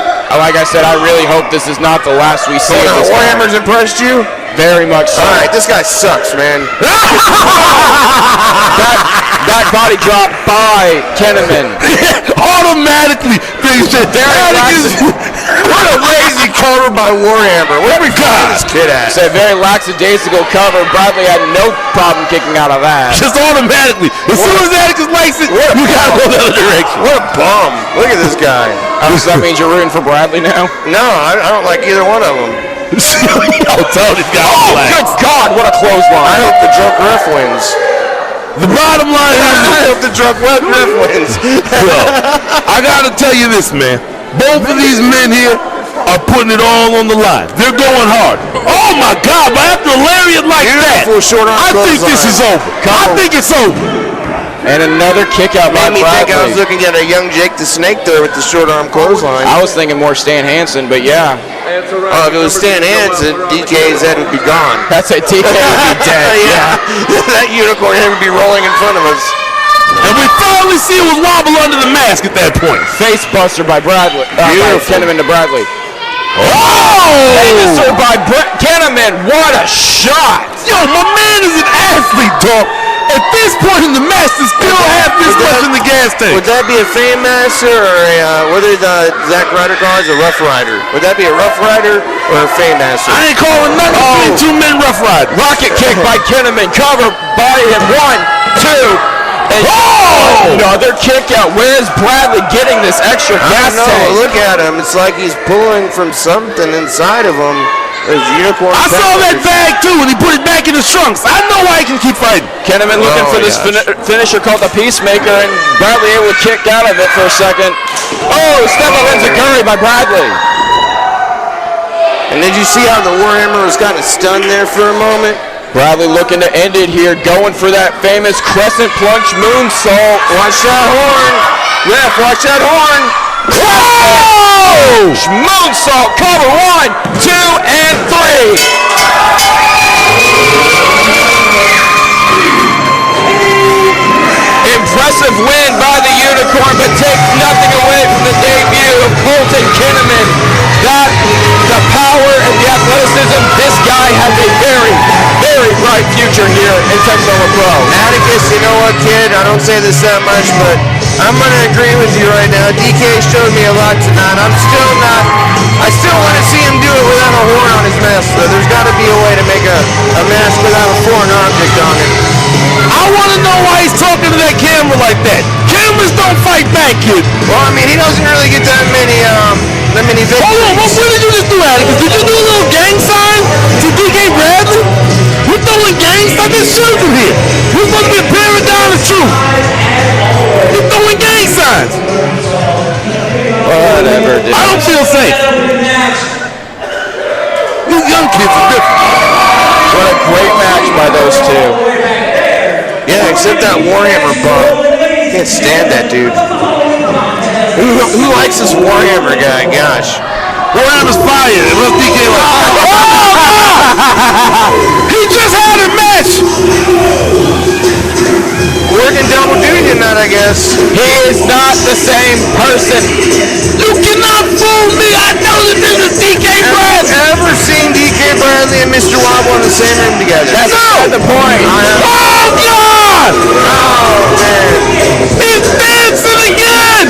I said, I really hope this is not the last we see of this. Warhammer's impressed you? Very much so. All right, this guy sucks, man. that body drop by Kinnaman. Automatically, what a lazy cover by Warhammer. Where we got this kid at? It's a very lackadaisical cover. Bradley had no problem kicking out of that. Just automatically. As soon as Atticus likes it, you gotta go the other direction. What a bum. Look at this guy. So that means you're rooting for Bradley now? No, I don't like either one of them. I'll tell this guy. Oh, good God, what a clothesline. I hope the drunk ref wins. The bottom line is, I hope the drunk ref wins. I gotta tell you this, man. Both of these men here are putting it all on the line. They're going hard. Oh my God! But after a lariat like Beautiful that, short arm I think this is over. I think it's over. And another kick out by Made me Bradley. think I was looking at a young Jake the Snake there with the short arm clothesline. I was thinking more Stan Hansen, but yeah. Oh, if it was Stan Hansen, DK's head would be gone. That's a DK would be dead. Yeah. That unicorn head would be rolling in front of us. And we finally see it was wobble under the mask at that point. Face buster by Bradley. Kinnaman to Bradley. Oh! Famousor by Kinnaman. What a shot! Yo, my man is an athlete, dog. At this point in the match, there's still half this much in the gas tank. Would that be a Fame Master or a, what did Zack Ryder call it? A Rough Rider? Would that be a Rough Rider or a Fame Master? I ain't calling nothing between two men Rough Rider. Rocket kick by Kinnaman. Cover by him. 1, 2. And another kick out. Where is Bradley getting this extra gas tank? Look at him. It's like he's pulling from something inside of him. There's unicorn. I saw that bag too, and he put it back in his trunks. I know why he can keep fighting. Kinnaman looking for this finisher called the Peacemaker, and Bradley able to kick out of it for a second. Oh, step up enziguri by Bradley. And did you see how the Warhammer was kind of stunned there for a moment? Bradley looking to end it here, going for that famous crescent plunge moonsault. Watch that horn. Ref, watch that horn. Whoa! Moonsault, cover 1, 2, and 3. Impressive win by the Unicorn, but take nothing away from the debut of Colton Kinnaman. The power and the athleticism, this guy has a very, very bright future here in Texoma Pro. Atticus, you know what, kid? I don't say this that much, but I'm going to agree with you right now. DK showed me a lot tonight. I still want to see him do it without a horn on his mask, though. There's got to be a way to make a mask without a foreign object on it. I want to know why he's talking to that camera like that. Cameras don't fight back, kid. Well, I mean, he doesn't really get that many victories. Hold on, what did you just do, Atticus? Did you do a little gang sign to DK Bradley? We're throwing gang signs. This children here. We're supposed to be a paradigm of truth. You're throwing gang signs. Whatever, dude. I don't feel safe. These young kids are different. What a great match by those two. Yeah, except that Warhammer bum. Can't stand that dude. Who likes this Warhammer guy? Gosh. Warhammer's fire. It was DK like, he just had a match. Working double duty tonight, I guess. He is not the same person. You cannot fool me. I know that this is DK Bradley. Ever seen DK Bradley and Mr. Wobble in the same room together? That's not the point. Oh, God! Oh, man. He's dancing again!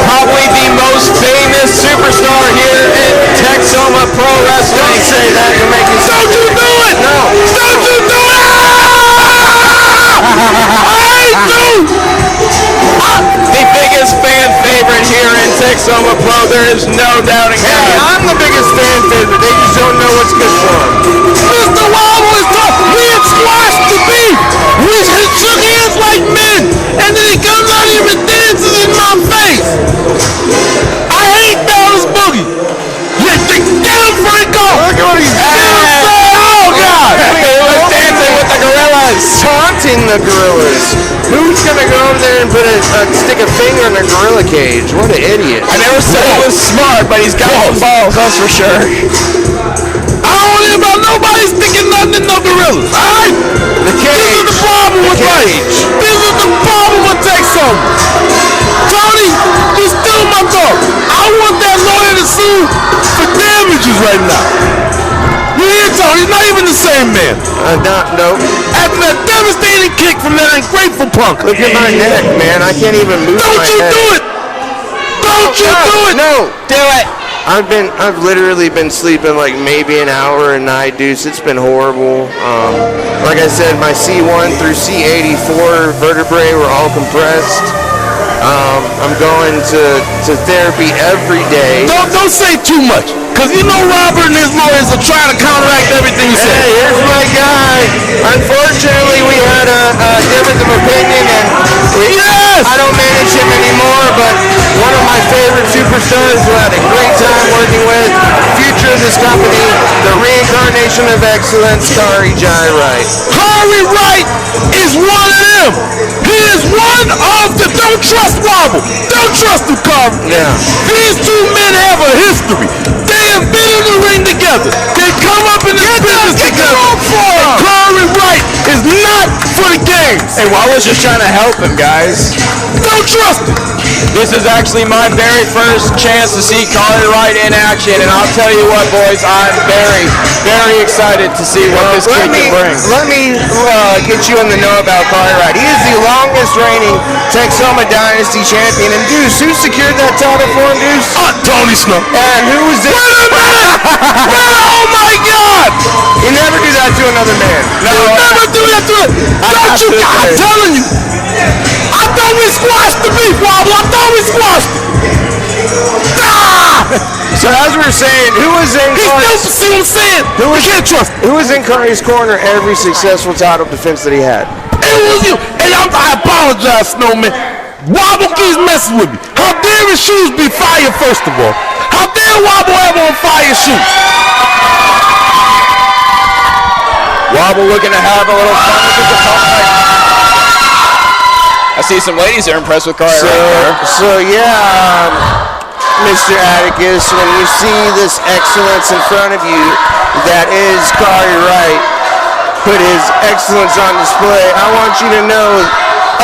Probably the most famous superstar here in Texoma Pro Wrestling. Don't say that. You're making Don't you do it! No. Don't you do it! I do! The biggest fan favorite here in Texoma Pro. There is no doubting Hey, that. I'm the biggest fan favorite. They just don't know what's good for them. Mr. Wobble is tough. We had squashed the beef. We had shook hands like men. And then he comes out here and dances in my face. I hate Dallas Boogie. using the gorillas. Who's gonna go over there and put stick a finger in a gorilla cage? What an idiot! I never said he was smart, but he's got some balls, that's for sure. I don't hear about nobody sticking nothing in no gorillas. All right? The cage. This is the problem with life. This is the problem with Texoma. Tony, you steal my thought. I want that lawyer to sue for damages right now. You hear, Tony? He's not even the same man. No. After that devastating kick from that ungrateful punk. Look at my neck, man. I can't even move my head. Don't you do it! Don't you do it! No, do it! I've literally been sleeping like maybe an hour a night, Deuce. It's been horrible. Like I said, my C1 through C84 vertebrae were all compressed. I'm going to therapy every day. Don't say too much, cause you know Robert and his lawyers are trying to counteract everything you say. Hey, here's my guy. Unfortunately, we had a difference of opinion, and I don't manage him anymore. But one of my favorite superstars who I had a great time working with, future of this company, the reincarnation of excellence, Kari Jai Wright. Kari Wright is one of them. He is one of the. Don't trust Wobble. Don't trust him, Kari. Yeah. These two men have a history. They have been in the ring together. They come up in this business together. And Kari Wright is not for the games. Hey, Wallace just trying to help him, guys. Don't trust him. This is actually my very first chance to see Kari Wright in action, and I'll tell you what, boys, I'm very, very excited to see what this kid can bring. Let me get you in the know about Kari Wright. He is the longest reigning Texoma Dynasty champion. And Deuce, who secured that title for him, Deuce? Tony Snow. And who was this? Wait a minute! Oh my God! You never do that to another man. No, you never do that to it. Don't you? I'm telling you. I thought we squashed the beef, Wobble. I thought we squashed it. So as we were saying, who was in Kari's? See what I'm saying? Can't trust him. Who was in Kari's corner every successful title defense that he had? It was you. And I apologize, Snowman. Wobble keeps messing with me. How dare his shoes be fire, first of all? How dare Wobble have on fire shoes? Wobble looking to have a little fun with his opponent. I see some ladies are impressed with Kari right there. Mr. Atticus, when you see this excellence in front of you, that is Kari Wright, put his excellence on display. I want you to know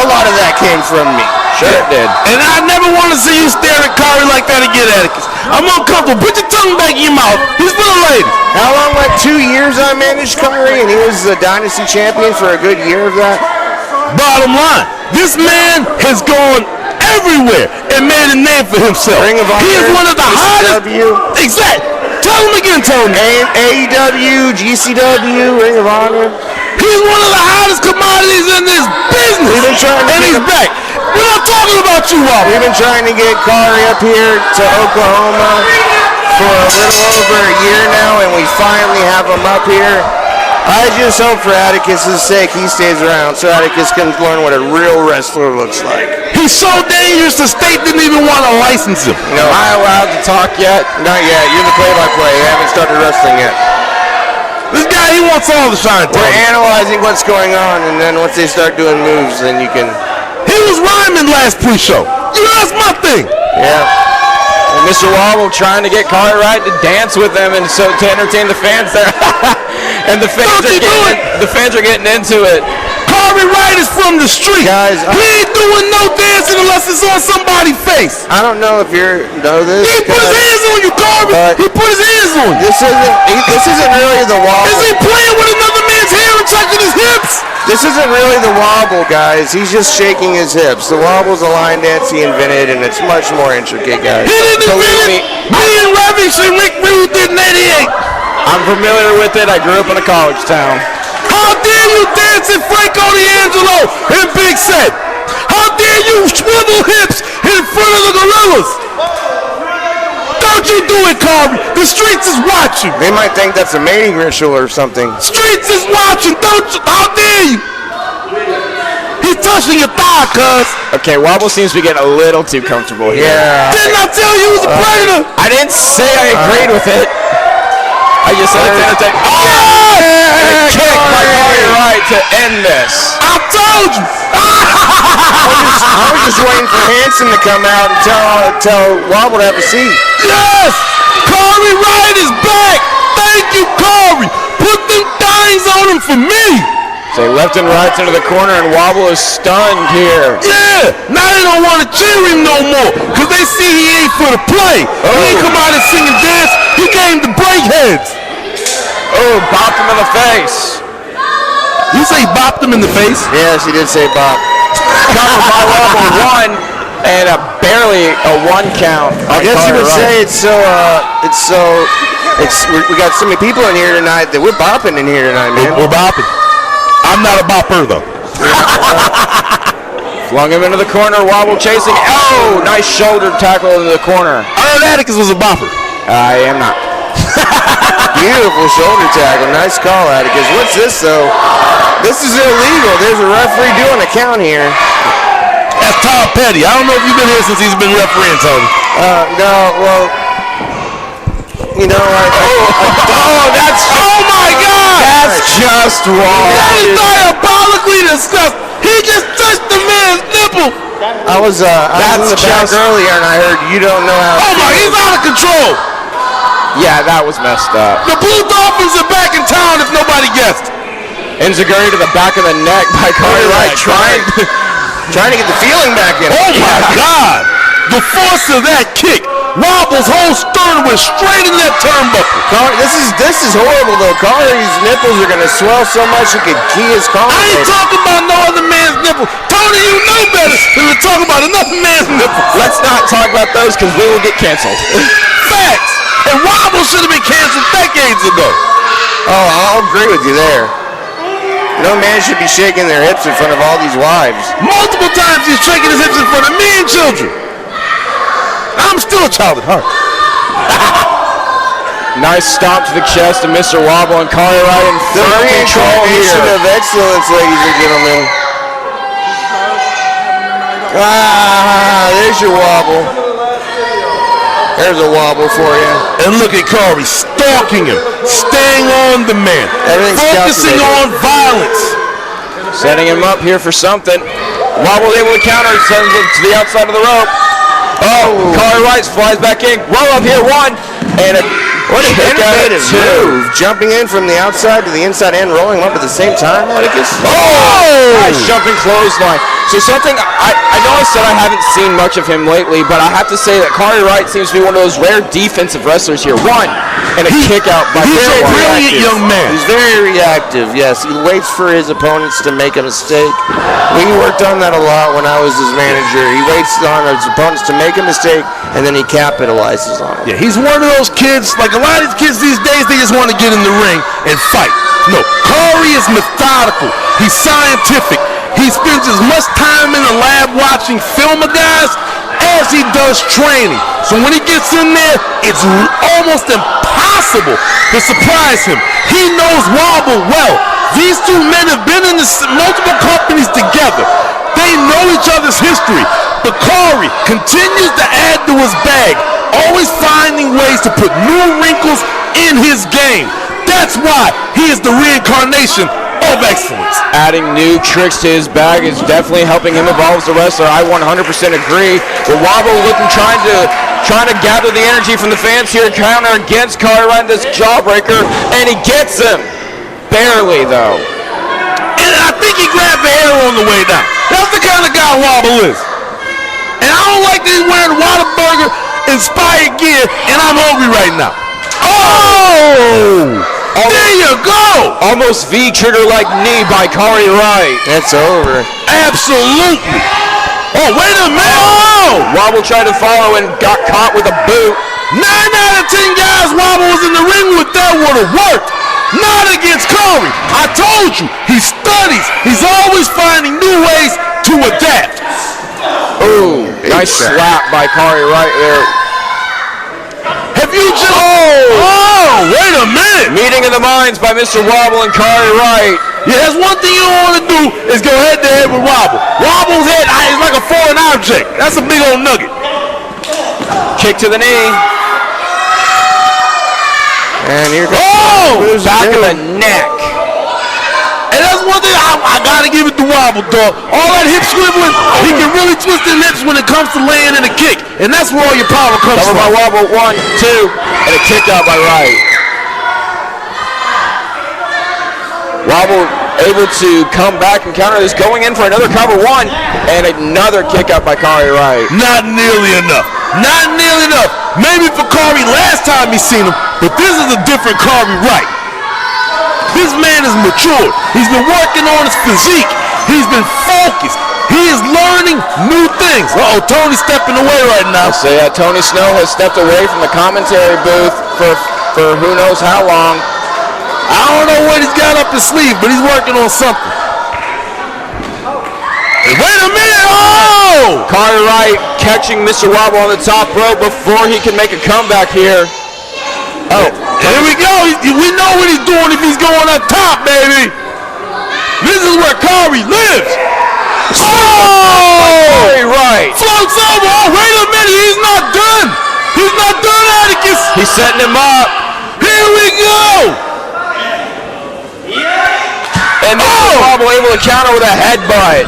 a lot of that came from me. Sure it did. And I never want to see you stare at Kari like that again, Atticus. I'm uncomfortable. Put your tongue back in your mouth. He's with a lady. How long? Like 2 years I managed Kari, and he was the Dynasty champion for a good year of that. Bottom line, this man has gone everywhere and made a name for himself. Ring of Honor, he is one of the hottest. Exactly. Tell him again, Tony. AEW, GCW, Ring of Honor. He's one of the hottest commodities in this business. We've been trying to he's back. We're not talking about you, Wobble. We've been trying to get Kari up here to Oklahoma for a little over a year now, and we finally have him up here. I just hope for Atticus' sake he stays around so Atticus can learn what a real wrestler looks like. He's so dangerous the state didn't even want to license him. No. Am I allowed to talk yet? Not yet. You're the play-by-play. You haven't started wrestling yet. This guy, he wants all the shine. We're analyzing what's going on, and then once they start doing moves, then you can... He was rhyming last pre-show. You know, that's my thing. Yeah. And Mr. Wobble trying to get Kari Wright to dance with them and so to entertain the fans there. And the fans are getting into it. Kari Wright is from the street. Guys, he ain't doing no dancing unless it's on somebody's face. I don't know if you know this. He put his hands on you, Kari. He put his hands on you. This isn't really the Wobble. Is he playing with another man's hair and touching his hips? This isn't really the Wobble, guys. He's just shaking his hips. The Wobble's a line dance he invented, and it's much more intricate, guys. He didn't invent it. Me and Ravish and Rick Rude did in '88. I'm familiar with it. I grew up in a college town. How dare you dance at Franco D'Angelo in Big Set? How dare you swivel hips in front of the Gorillas? Don't you do it, Kari. The streets is watching. They might think that's a mating ritual or something. Streets is watching. Don't you? How dare you? He's touching your thigh, cuz. Okay, Wobble seems to be getting a little too comfortable here. Yeah. Didn't I tell you he was a predator? I didn't say I agreed with it. I just said it's entertaining. Oh! Kick by Corey Wright to end this. I told you. I was just waiting for Hanson to come out and tell Wobble to have a seat. Yes! Corey Wright is back! Thank you, Corey! Put them things on him for me! Say left and right into the corner, and Wobble is stunned here. Yeah! Now they don't want to cheer him no more, because they see he ain't for the play. He ain't come out and sing and dance. He came to break heads. Oh, bopped him in the face. You say he bopped him in the face? Yes, he did say bop. Covered by Wobble, 1, and barely a 1 count. I guess you would say we got so many people in here tonight that we're bopping in here tonight, man. We're bopping. I'm not a bopper, though. Flung him into the corner, Wobble chasing. Oh, nice shoulder tackle into the corner. I heard Atticus was a bopper. I am not. Beautiful shoulder tackle. Nice call, Atticus. What's this, though? This is illegal. There's a referee doing a count here. That's Tom Petty. I don't know if you've been here since he's been refereeing, Tony. No, well, you know, Oh my God! That's just wrong. That is diabolically disgusting. He just touched the man's nipple. I was in the back earlier and I heard you don't know how. Oh my, he's out of control. Yeah, that was messed up. The Blue Dolphins are back in town if nobody guessed. Enziguri to the back of the neck by Corey Wright, trying to get the feeling back in. Oh my God! The force of that kick. Wobble's whole sternum went straight in that turnbuckle. This is horrible though. Corey's nipples are gonna swell so much you could key his collar. I ain't talking about no other man's nipple. Tony, you know better than to talk about another man's nipple. Let's not talk about those because we will get canceled. Facts. And Wobble should have been canceled decades ago. Oh, I'll agree with you there. No man should be shaking their hips in front of all these wives. Multiple times he's shaking his hips in front of me and children. I'm still a child at heart. Nice stomp to the chest of Mr. Wobble and Corey Wright in firm control here. Of excellence, ladies and gentlemen. There's your wobble. There's a wobble for you. And look at Corey stalking him, staying on the man, focusing on violence. Setting him up here for something. Wobble able to counter, sends him to the outside of the rope. Oh, Corey Wright flies back in. Roll up here, 1. And what an innovative move. Jumping in from the outside to the inside and rolling him up at the same time. Nice jumping clothesline. So something, I know I said I haven't seen much of him lately, but I have to say that Corey Wright seems to be one of those rare defensive wrestlers here. 1, and a kick out by He's a brilliant young man. He's very reactive, yes. He waits for his opponents to make a mistake. We worked on that a lot when I was his manager. He waits on his opponents to make a mistake, and then he capitalizes on it. Yeah, he's one of those kids, like a lot of these kids these days, they just want to get in the ring and fight. No, Corey is methodical. He's scientific. He spends as much time in the lab watching film of guys as he does training. So when he gets in there, it's almost impossible to surprise him. He knows Wobble well. These two men have been in multiple companies together. They know each other's history. But Corey continues to add to his bag, always finding ways to put new wrinkles in his game. That's why he is the reincarnation of excellence. Adding new tricks to his bag is definitely helping him evolve as a wrestler. I 100% agree. But Wobble trying to gather the energy from the fans here, counter against Corey Wright, this jawbreaker, and he gets him. Barely though. And I think he grabbed the hair on the way down. That's the kind of guy Wobble is. And I don't like that he's wearing Whataburger inspired gear, and I'm hungry right now. Oh! There you go! Almost V-trigger-like knee by Corey Wright. That's over. Absolutely. Oh, wait a minute. Oh! Wobble tried to follow and got caught with a boot. 9 out of 10 guys Wobble was in the ring with that would have worked. Not against Corey. I told you, he studies. He's always finding new ways to adapt. Ooh, nice slap by Corey Wright there. Have you just... Oh, wait a minute. Meeting of the minds by Mr. Wobble and Corey Wright. Yeah, that's one thing you don't want to do is go head to head with Wobble. Wobble's head is like a foreign object. That's a big old nugget. Kick to the knee. And here goes. Oh, back of the neck. one thing I gotta give it to Wobble, dog. All that hip swiveling, he can really twist his hips when it comes to landing a kick, and that's where all your power comes Cover from. by Wobble, 1, 2, and a kick out by Wright. Wobble able to come back and counter this, going in for another cover 1, and another kick out by Kari Wright. Not nearly enough. Not nearly enough. Maybe for Kari last time he seen him, but this is a different Kari Wright. This man is matured. He's been working on his physique. He's been focused. He is learning new things. Uh-oh, Tony's stepping away right now. So yeah, Tony Snow has stepped away from the commentary booth for who knows how long. I don't know what he's got up his sleeve, but he's working on something. Hey, wait a minute! Oh! Kari Wright catching Mr. Wobble on the top rope before he can make a comeback here. Oh, here we go. We know what he's doing if he's going up top, baby. This is where Kari lives. Oh! Kari Wright floats over. Oh, wait a minute. He's not done. He's not done, Atticus. He's setting him up. Here we go. And Mr. Wobble able to counter with a headbutt.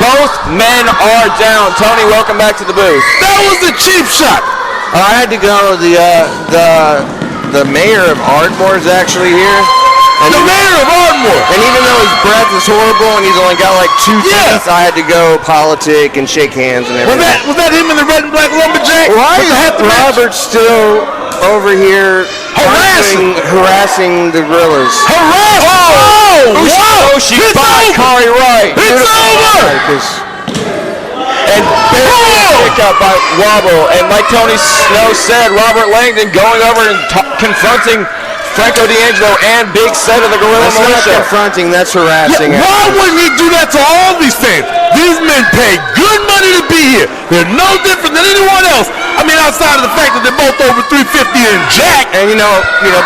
Both men are down. Tony, welcome back to the booth. That was the cheap shot. I had to go. The mayor of Ardmore is actually here. And The mayor of Ardmore. And even though his breath is horrible and he's only got like 2 Yeah. teeth, I had to go politic and shake hands and everything. Was that him in the red and black lumberjack? Why With the hat is to match? Robert still over here harassing the gorillas? Harass! Oh! Wow! Ushi It's by over! Kari Wright. It's over! And barely kick out by Wobble. And like Tony Snow said, Robert Langdon going over and confronting Franco D'Angelo and Big Set of the Gorilla That's not Militia. confronting, that's harassing. Yeah, why wouldn't he do that to all these fans? These men pay good money to be here. They're no different than anyone else. I mean, outside of the fact that they're both over 350 and jacked. And you know,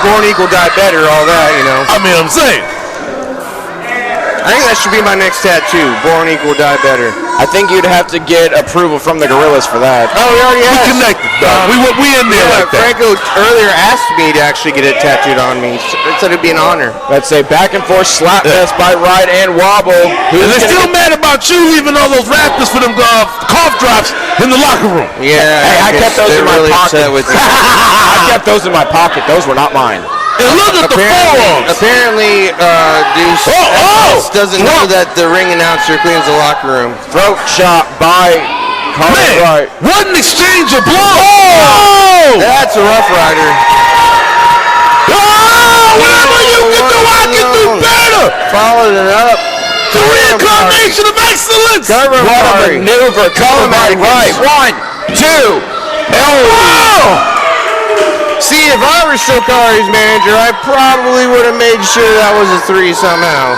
born equal, die better, all that, I mean, I'm saying. I think that should be my next tattoo. Born equal, die better. I think you'd have to get approval from the Gorillas for that. Oh, we already We have. connected, dog. We in there like that. Franco earlier asked me to actually get it tattooed on me. It said it'd be an honor. Let's say back and forth slap fest by Wright and Wobble. And they're still mad about you leaving all those rappers for them cough drops in the locker room. Yeah, Hey, I kept those in my really pocket. upset with you. I kept those in my pocket. Those were not mine. And look at the forearms. Apparently, Deuce doesn't know that the ring announcer cleans the locker room. Throat shot by Kari Wright. What an exchange of blows. Oh! That's a Rough Rider. Oh! Whatever you can do, I can do better. Followed it up. The reincarnation of excellence. Cover What a Kari. maneuver. Cover by Wright. 1, 2. Wow! See, if I were still Kari's manager, I probably would have made sure that was a 3 somehow.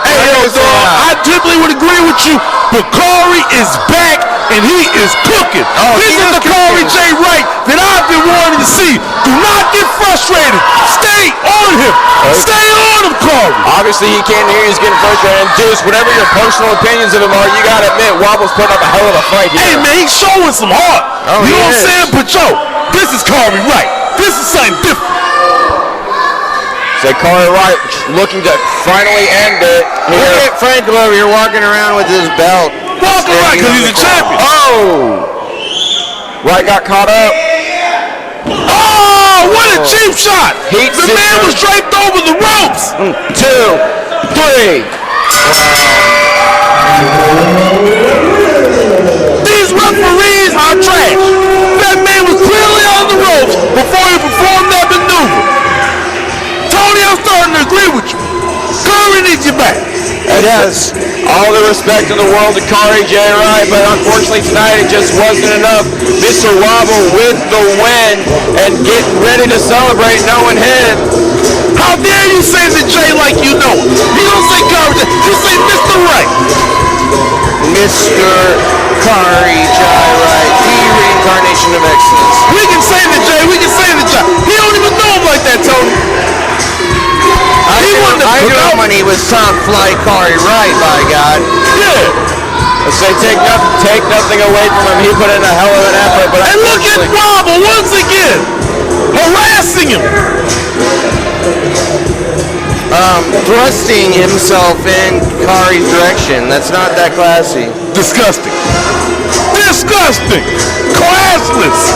Hey, yo, dog, I typically would agree with you, but Kari is back and he is cooking. This is the Kari J. Wright that I've been wanting to see. Do not get frustrated. Stay on him. Stay on him, Kari. Obviously, he can't hear you. He's getting frustrated. And Deuce, whatever your personal opinions of him are, you got to admit, Wobble's putting up a hell of a fight here. Hey, man, he's showing some heart. You know what I'm is. saying? But, yo, this is Kari Wright. This is something different. So Kari Wright looking to finally end it Look here. at Franco over here walking around with his belt. Walking right because he's a champion. Oh! Wright got caught up. Oh, what a cheap shot. Heat The man system. was draped over the ropes. 2, 3. These referees are trash. That man was clearly on the ropes before he performed that maneuver. Tony, I'm starting to agree with you. Kari needs you back. It has all the respect in the world to Kari J. Wright, but unfortunately tonight it just wasn't enough. Mr. Wobble with the win and getting ready to celebrate no one hit. How dare you say the J like you know him? You don't say Kari J. You say Mr. Wright. Mr. Kari J. Wright, the reincarnation of excellence. We can say the J. We can say the J. He don't even know him like that, Tony. I knew him when he was top flight Kari Wright, by God. Yeah. Let's say take nothing away from him. He put in a hell of an effort, but And look at Wobble once again, harassing him. thrusting himself in Kari's direction. That's not that classy. Disgusting. Disgusting. Classless.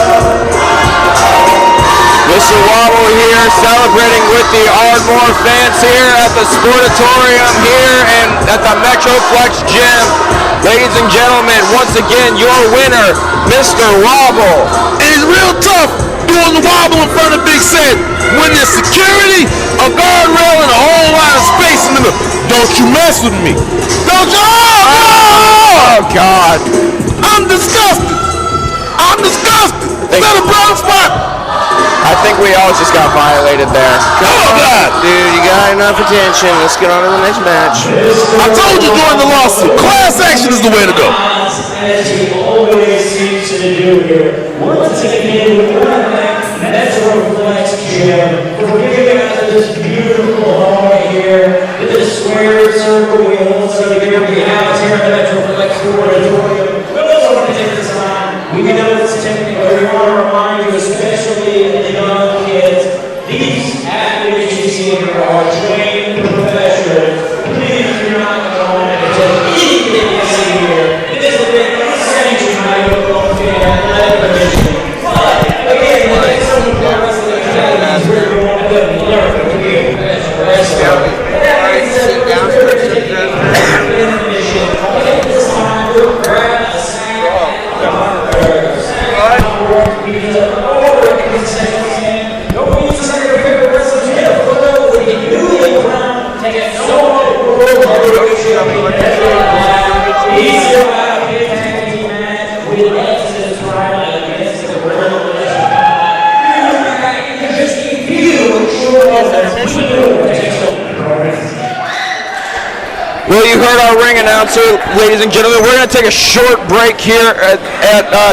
Mr. Wobble here celebrating with the Ardmore fans here at the Sportatorium here and at the Metroplex Gym. Ladies and gentlemen, once again, your winner, Mr. Wobble. And it's real tough doing the wobble in front of Big Sid when there's security, a guardrail, and a whole lot of space in the middle. Don't you mess with me. Don't you? Oh, God. I'm disgusted. I'm disgusted. Is that a brown spot? I think we all just got violated there. Oh, God. Dude, you got enough attention. Let's get on to the next match. I told you during the lawsuit, class action is the way to go. As he always seems to do here. Once again, we want to thank Metroplex Gym for giving us this beautiful hall here, this square circle we also here. We have here at the Metroplex Auditorium. We also want to take this time. We know it's technical. We want to remind you, especially the young kids, these athletes you see here are trained professionals. Please do not go on and take anything you see here. This has been sanctioned by your own athletic commission. But again, the Texoma Pro Wrestling Academy is where you want to learn to be a professional wrestler. And that being said, we're very taking a mission. At this time, we'll grab a snack and a hamburger. Because of all the concessions in, don't use the second favorite wrestlers. Get a photo with the newly crowned Texoma Pro Wrestling Champion. He's still out of his tag team match with Exodus Prime against the Revolution. Just a few short of the Texoma Pro Wrestling. Well, you heard our ring announcer, ladies and gentlemen. We're going to take a short break here at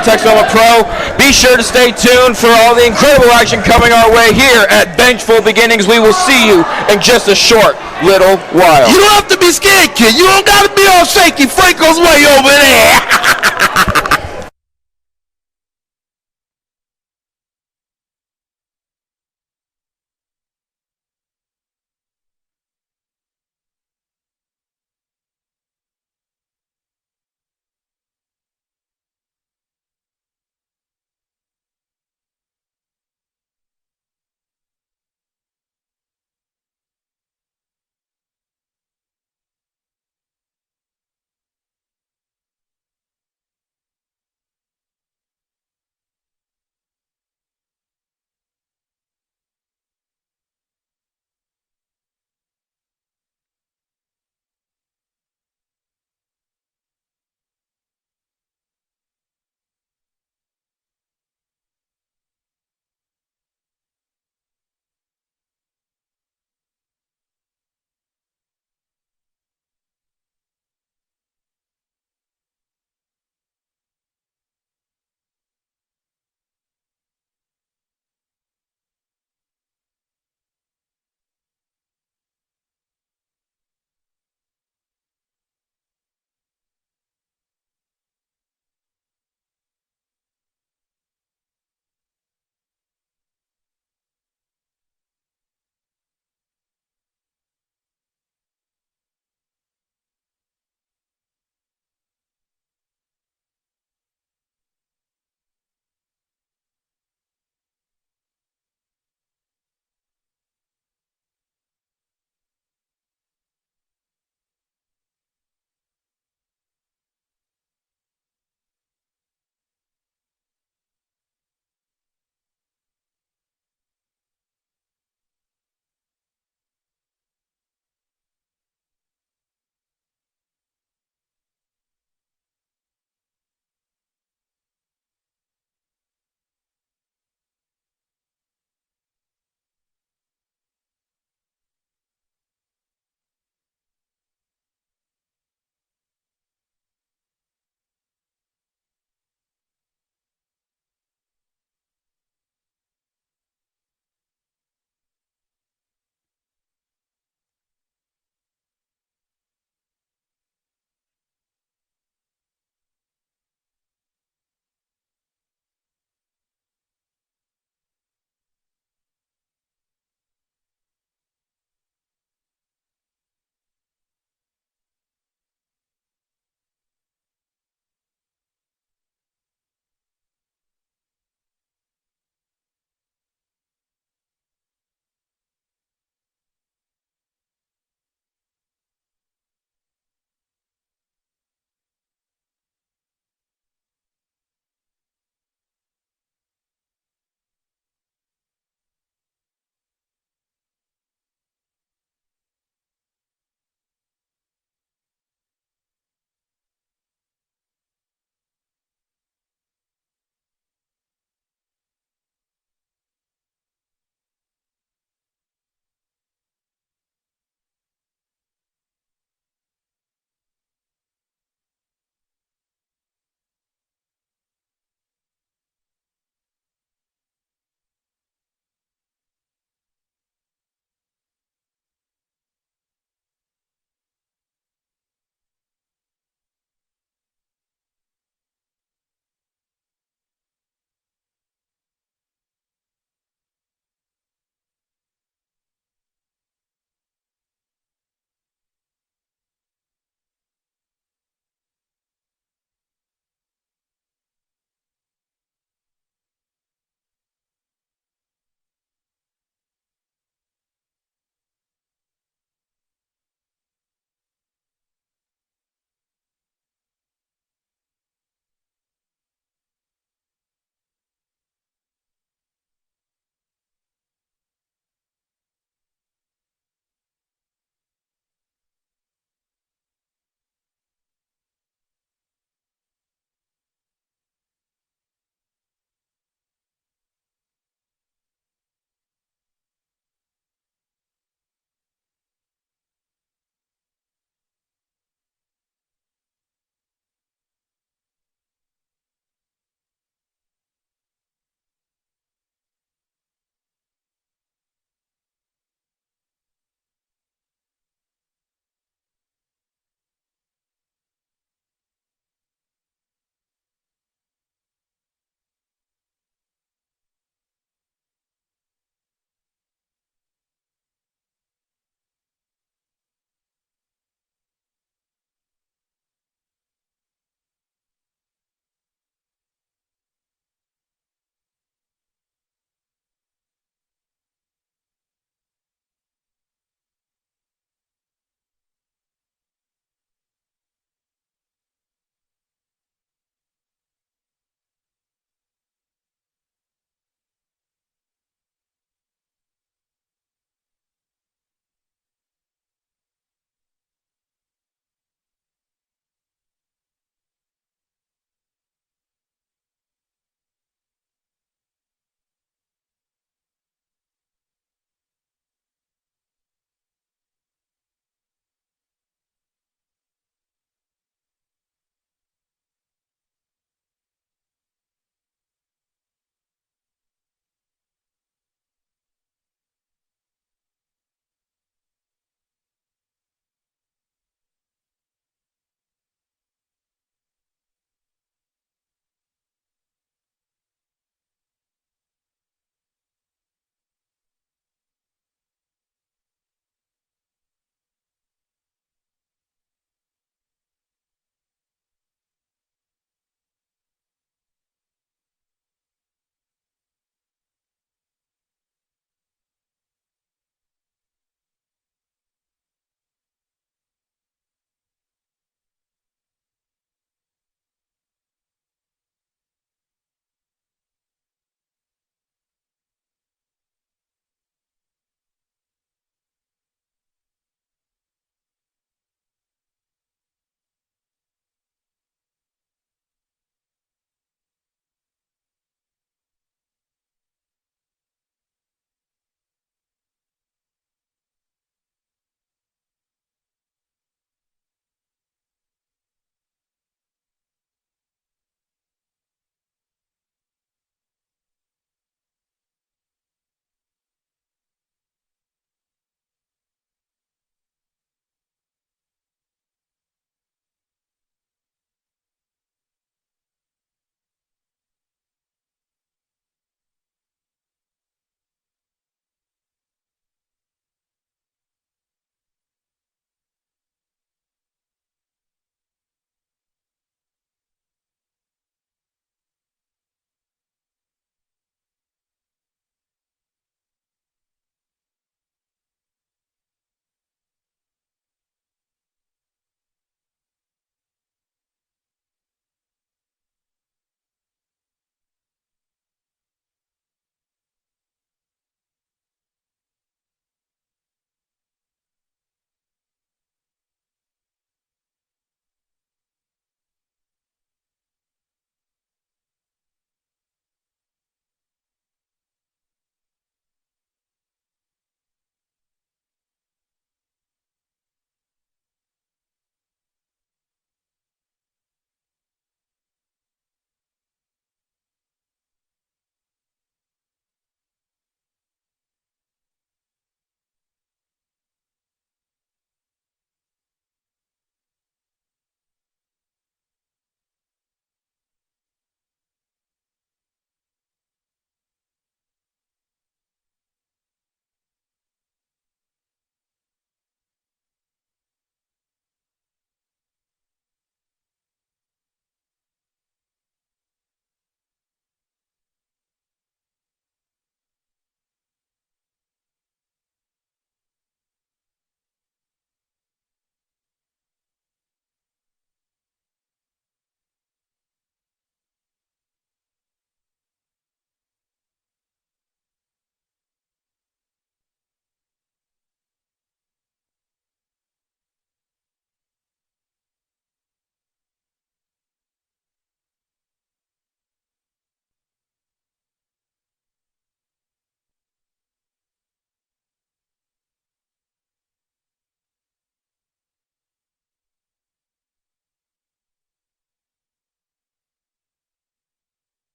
Texoma Pro. Be sure to stay tuned for all the incredible action coming our way here at Vengeful Beginnings. We will see you in just a short little while. You don't have to be scared, kid. You don't got to be all shaky. Franco's way over there.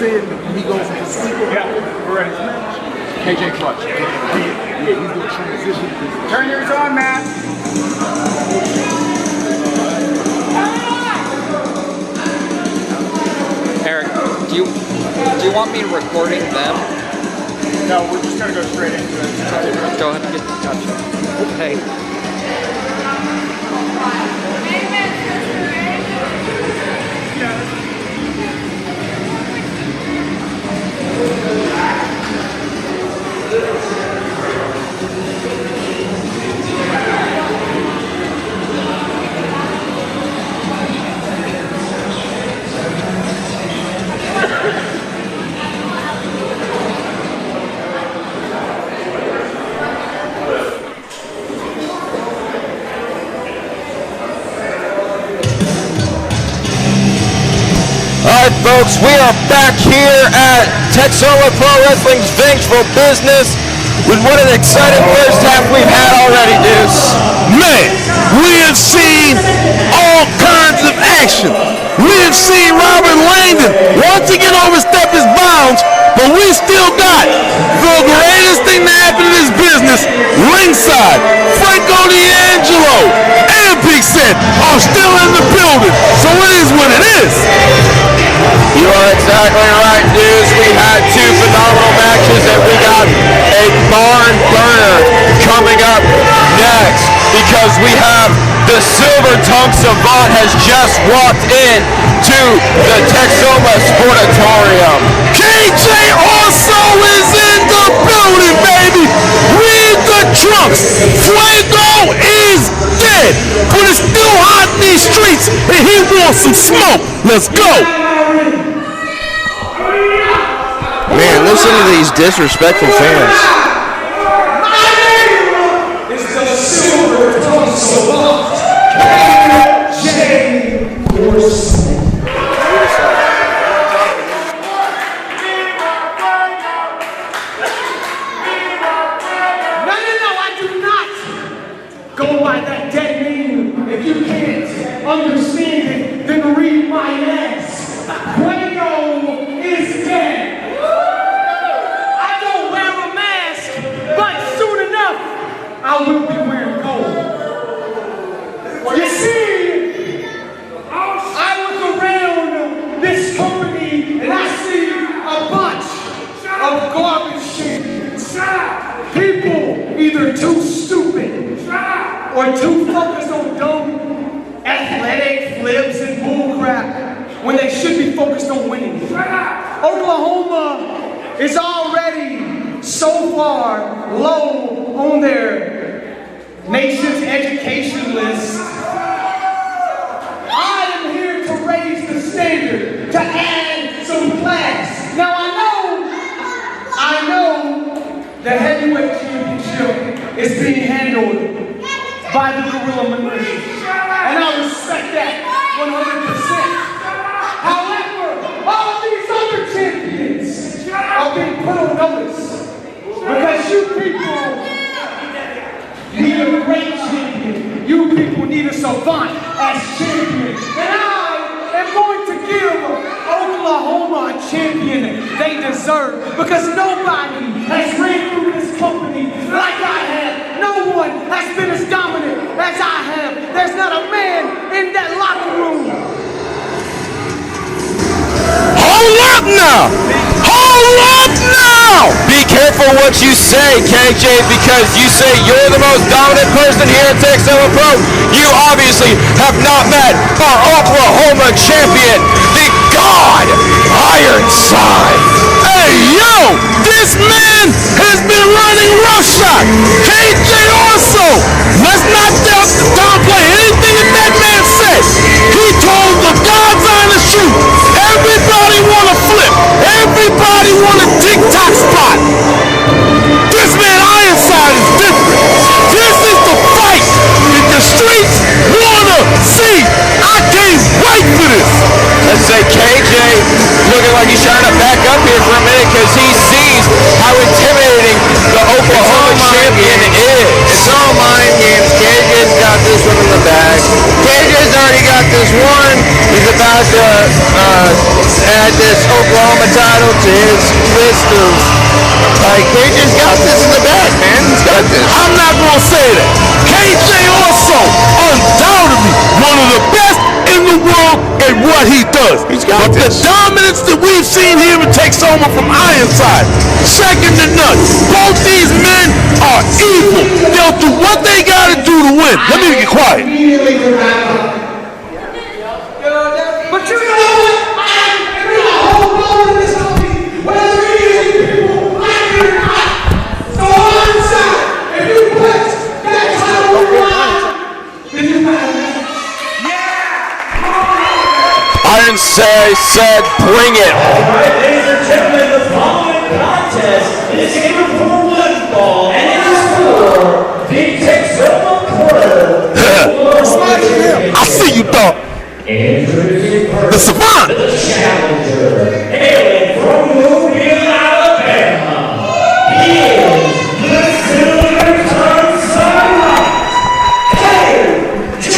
saying he goes with the sweeper. Yeah, we're ready. KJ Clutch. He's going to transition. Turn yours on, Matt. Eric, do you want me recording them? No, we're just gonna go straight into it. Go ahead and get the touch. Okay. Alright folks, we are back here at Texoma Pro Wrestling's Vengeful Business with what an exciting first half we've had already, Deuce. Man, we have seen all kinds of action. We have seen Robert Langdon once again overstep his bounds, but we still got the greatest thing to happen in this business ringside. Franco D'Angelo and Big Set are still in the building, so it is what it is. You are exactly right, dudes. We had two phenomenal matches and we got a barn burner coming up next because we have the Silver Tongue Savant has just walked in to the Texoma Sportatorium. KJ also is in the building, baby. Read the trunks. Fuego is dead, but it's still hot in these streets and he wants some smoke. Let's go. Man, listen to these disrespectful fans. It's the Silver Tongue Savant, KJ Orson. No, I do not go by that dead name. If you can't understand it, then read my ass. Fuego is dead. I don't wear a mask, but soon enough, I will be wearing gold. You see, I look around this company and I see a bunch of garbage shit. People either too stupid or too focused on dumb athletic flips and bullcrap when they should be focused on winning. Oklahoma is already so far low on their nation's education list. I am here to raise the standard, to add some class. Now I know the heavyweight championship is being handled by the Gorilla Militia, and I respect that 100%. However, all these other champions are being put on notice because you people need a great champion. You people need a savant as champion. And I am going to give Oklahoma a champion they deserve because nobody has ran through this company like I have. No one has been as dominant as I have. There's not a man in that locker room. Hold up now! Hold up now! Be careful what you say, KJ, because you say you're the most dominant person here at Texoma Pro. You obviously have not met our Oklahoma champion, the God Ironside. Hey, yo! This man has been running roughshod. KJ also. Let's not downplay anything that man said. He told the God's honest truth. Everybody want to flip. Everybody want a TikTok spot. This man Ironside is different. This is the fight that the streets want to see. I can't wait for this. Let's say KJ looking like he's trying to back up here for a minute because he sees how intimidating the Oklahoma champion is. It's all mind games. KJ's got this one in the bag. KJ's already got this one. He's about to add this Oklahoma title to his list of, like, KJ's got this in the bag, man. He's got this. I'm not going to say that. KJ also, undoubtedly, one of the best in the world at what he does. He's got but this. The dominance that we've seen here in Texoma from Ironside, second to none. Both these men are evil. They'll do what they got to do to win. Let me get quiet. Immediately to wrap up. But you know what? Every whole road in this company, whether it is people like it or not. So on the side, if you put that title on the line, then you matter. Ironside said, bring it. Alright, ladies and gentlemen, the following contest is scheduled for one fall, and it is for the Texoma Pro Wrestling. I see you, dog. Introducing The Savant. the challenger, hailing from Mobile, Alabama. He is the Silver-Tongued Samurai, KJ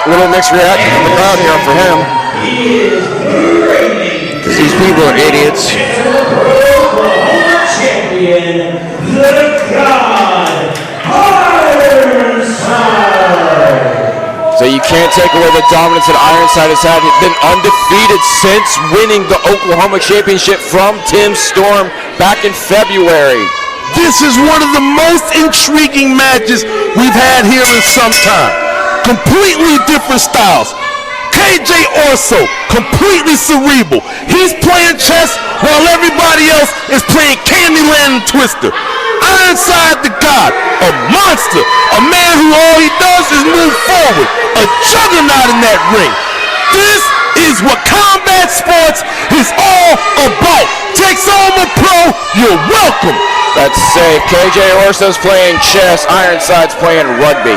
Little mixed reaction from the crowd here for him. Because these people are idiots. Oklahoma champion, the God Ironside. So you can't take away the dominance that Ironside has had. He's been undefeated since winning the Oklahoma championship from Tim Storm back in February. This is one of the most intriguing matches we've had here in some time. Completely different styles. KJ Orso, completely cerebral. He's playing chess while everybody else is playing Candyland and Twister. Ironside the God, a monster, a man who all he does is move forward, a juggernaut in that ring. This is what combat sports is all about. Texoma Pro, you're welcome. That's safe. KJ Orso's playing chess. Ironside's playing rugby.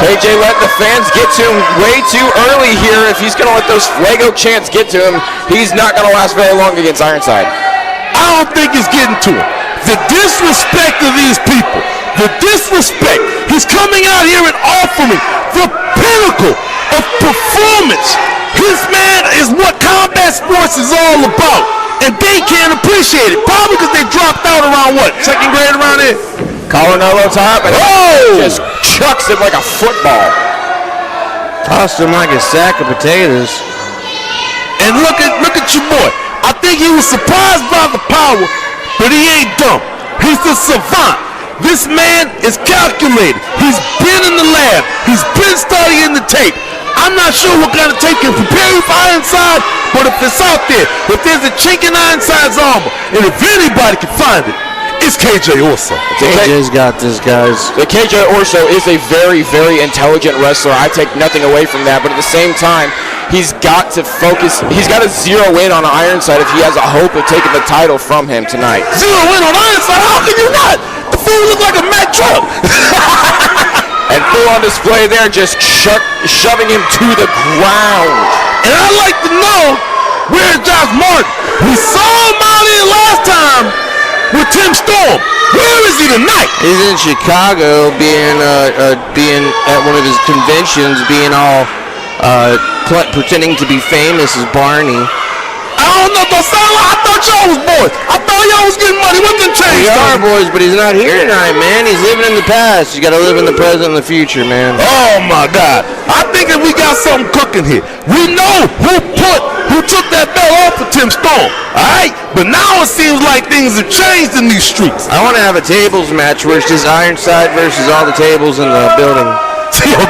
KJ let the fans get to him way too early here. If he's going to let those Fuego chants get to him, he's not going to last very long against Ironside. I don't think it's getting to him. The disrespect of these people, the disrespect. He's coming out here and offering the pinnacle of performance. This man is what combat sports is all about, and they can't appreciate it. Probably because they dropped out around what, second grade around here? Coronado top, and just chucks him like a football. Tossed him like a sack of potatoes. And look at your boy. I think he was surprised by the power, but he ain't dumb. He's the savant. This man is calculated. He's been in the lab. He's been studying the tape. I'm not sure what kind of tape can prepare you for Ironside, but if it's out there, if there's a chink in Ironside's armor, and if anybody can find it, it's KJ Orso. KJ's got this, guys. The KJ Orso is a very, very intelligent wrestler. I take nothing away from that, but at the same time, he's got to focus. He's got to zero in on Ironside if he has a hope of taking the title from him tonight. Zero in on Ironside? How can you not? The fool looks like a Mack truck. And full on display there, just shoving him to the ground. And I'd like to know, where's Josh Martin? We saw him out here last time with Tim Storm. Where is he tonight? He's in Chicago being at one of his conventions, being all pretending to be famous as Barney. I don't know, don't sound like I thought y'all was boys. I thought y'all was getting money. What done changed? We are boys, but he's not here tonight, man. He's living in the past. You got to live in the present and the future, man. Oh my God! I think that we got something cooking here. We know who took that belt off of Tim Storm. All right, but now it seems like things have changed in these streets. I want to have a tables match where it's just Ironside versus all the tables in the building. I'll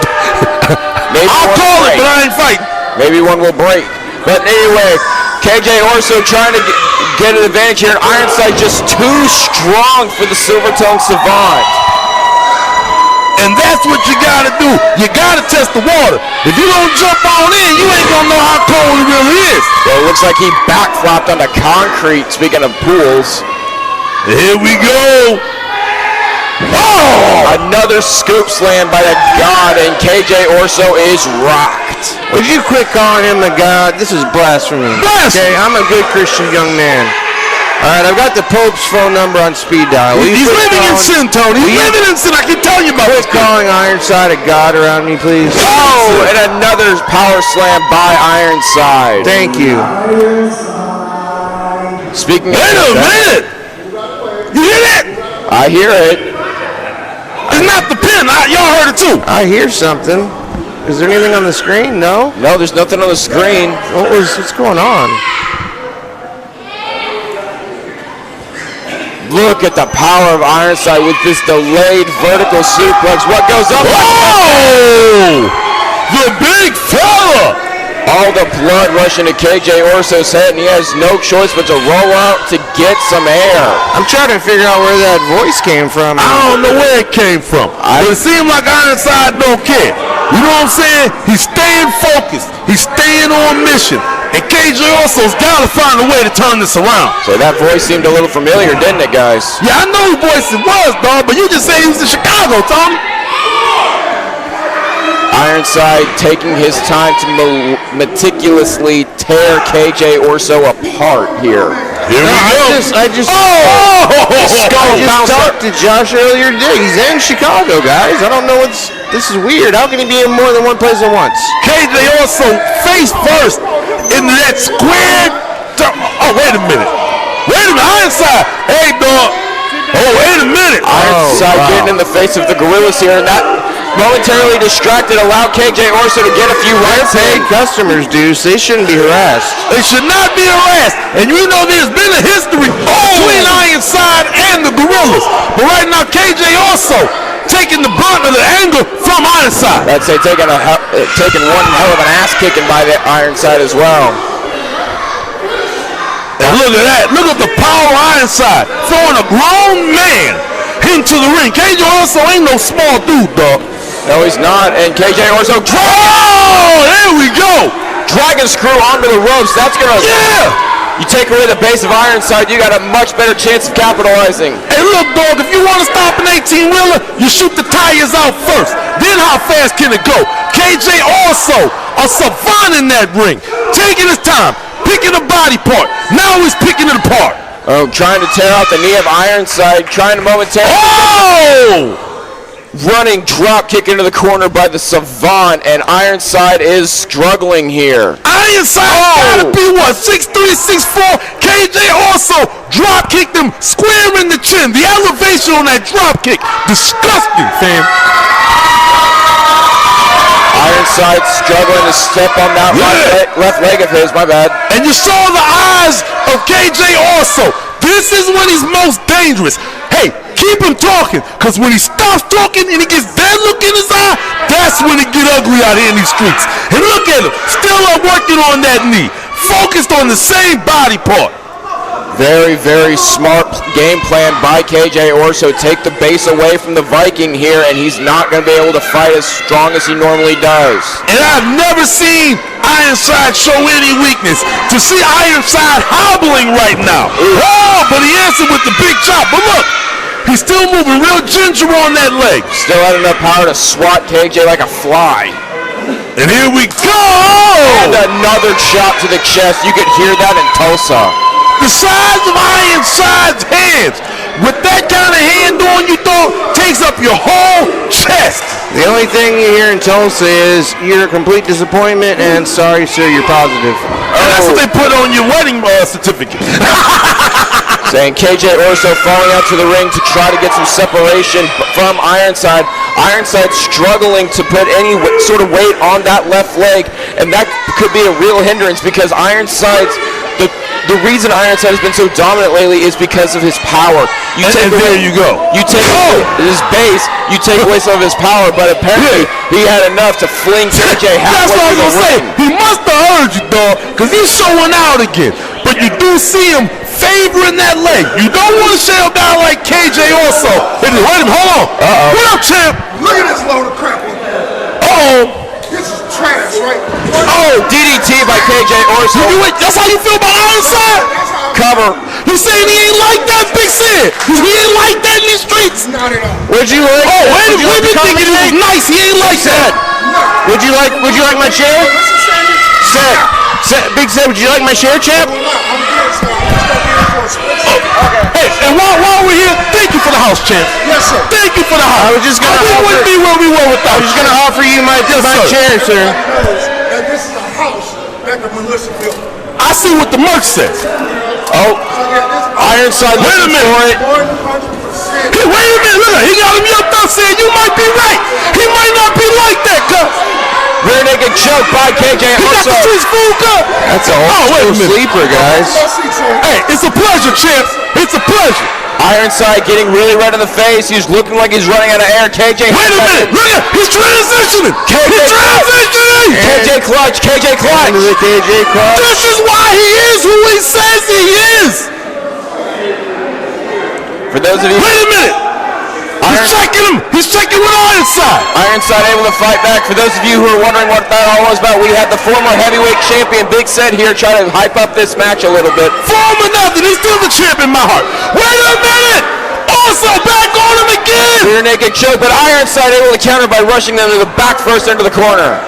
call it, but I ain't fighting. Maybe one will break. But anyway, KJ Orso trying to get an advantage here. Ironside just too strong for the Silver-Tongued Savant. And that's what you got to do. You got to test the water. If you don't jump on in, you ain't going to know how cold it really is. Well, it looks like he backflapped onto concrete, speaking of pools. Here we go. Oh! Another scoop slam by the God, and KJ Orso is rocked. Would you quit calling him the God? This is blasphemy. Blasphemy! Okay, I'm a good Christian young man. All right, I've got the Pope's phone number on speed dial. He's living in sin, Tony. He's living in sin. I can tell you about this. Calling Ironside a god around me, please. Oh, and another power slam by Ironside. Thank you. Speaking of Wait a minute. You hear that? I hear it. It's not the pin. Y'all heard it too. I hear something. Is there anything on the screen? No? No, there's nothing on the screen. What's going on? Look at the power of Ironside with this delayed vertical suplex. What goes up? Oh! The big fella! All the blood rushing to KJ Orso's head, and he has no choice but to roll out to get some air. I'm trying to figure out where that voice came from. I don't know where it came from. But it seemed like Ironside don't care. You know what I'm saying? He's staying focused. He's staying on mission. And KJ Orso's got to find a way to turn this around. So that voice seemed a little familiar, didn't it, guys? Yeah, I know whose voice it was, dog, but you just said he was in Chicago, Tommy. Ironside taking his time to meticulously tear KJ Orso apart here. Here we go. I just talked to Josh earlier today. He's in Chicago, guys. I don't know this is weird. How can he be in more than one place at once? KJ Orso face first in that square. Oh, wait a minute. Ironside. Hey, dog. Oh, wait a minute. Ironside getting in the face of the gorillas here, and that momentarily distracted allowed KJ Orso to get a few rights. Paid customers, Deuce. They shouldn't be harassed. They should not be harassed. And you know there's been a history between Ironside and the gorillas. But right now, KJ Orso taking the brunt of the anger from Ironside. I'd say taking one hell of an ass kicking by the Ironside as well. And look at that. Look at the power of Ironside throwing a grown man into the ring. KJ Orso ain't no small dude, dog. No, he's not. And KJ Orso, there we go. Dragon screw onto the ropes. That's gonna. Yeah. You take away the base of Ironside, you got a much better chance of capitalizing. Hey, look, dog. If you want to stop an 18-wheeler, you shoot the tires out first. Then how fast can it go? KJ Orso, a savant in that ring, taking his time, picking a body part. Now he's picking it apart. Oh, trying to tear out the knee of Ironside, trying to momentarily. Oh! Running drop kick into the corner by the Savant, and Ironside is struggling here. Ironside gotta be what, 6'3", 6'4". KJ also drop kicked him square in the chin. The elevation on that drop kick, disgusting, fam. Ironside struggling to step on that left leg of his, my bad. And you saw the eyes of KJ also. This is when he's most dangerous. Hey, keep him talking, because when he stops talking and he gets that look in his eye, that's when it get ugly out here in these streets. And look at him, still up working on that knee, focused on the same body part. Very, very smart game plan by KJ Orso. Take the base away from the Viking here, and he's not going to be able to fight as strong as he normally does. And I've never seen Ironside show any weakness. To see Ironside hobbling right now. Oh, but he answered with the big chop. But look, he's still moving real ginger on that leg. Still had enough power to swat KJ like a fly. And here we go! And another chop to the chest. You could hear that in Tulsa. The size of Ironside's hands, with that kind of hand on you, dog, takes up your whole chest. The only thing you hear in Tulsa is you're a complete disappointment and sorry, sir, you're positive. And that's what they put on your wedding certificate. Saying KJ Orso falling out to the ring to try to get some separation from Ironside. Ironside struggling to put any sort of weight on that left leg, and that could be a real hindrance because Ironside's the reason Ironside has been so dominant lately is because of his power. There you go. You take his base, you take away some of his power, but apparently he had enough to fling KJ halfway. That's what I was through the gonna say. ring. He must have heard you, dog, because he's showing out again. But you do see him favoring that leg. You don't want to shut him down like KJ also. Wait a minute, hold on. What up, champ? Look at this load of crap on there. Uh-oh. This is trash, right? Oh, DDT by KJ Orso. That's how you feel about Ironside? Cover. You saying he ain't like that, Big Sid? He ain't like that in these streets? Not at all. Would you like? Oh, wait a would you like minute. to Thinking he was commentate? nice. He ain't like that. Would you like my chair? Big Sid, would you like my chair, champ? I'm good, so let's go get it. Hey, and while we're here, thank you for the house, champ. Yes, sir. Thank you for the house. I was just gonna we wouldn't be where we were without you. I was gonna offer you my chair, sir. And this is a house that the militia built. I see what the merch says. Oh, Ironside Wait a looking minute. for it. 100%. Hey, wait a minute, look, he got him yucked up saying you might be right. He might not be like that, cuz. Rear naked choke by KJ He got the Uso. streets food, cuz. That's a whole wait a minute. sleeper, guys. Hey, it's a pleasure, champ. It's a pleasure. Ironside getting really red in the face. He's looking like he's running out of air. KJ. Wait a minute, look at, he's transitioning. He's transitioning. KJ clutch. KJ clutch. Into the KJ clutch. This is why he is who he says he is. For those of you. Wait a minute. He's checking him. He's checking with Ironside. Ironside able to fight back. For those of you who are wondering what that all was about, we had the former heavyweight champion Big Set here try to hype up this match a little bit. Former nothing. He's still the champ in my heart. Wait a minute. Also back on him again. Rear naked choke, but Ironside able to counter by rushing them to the back first into the corner.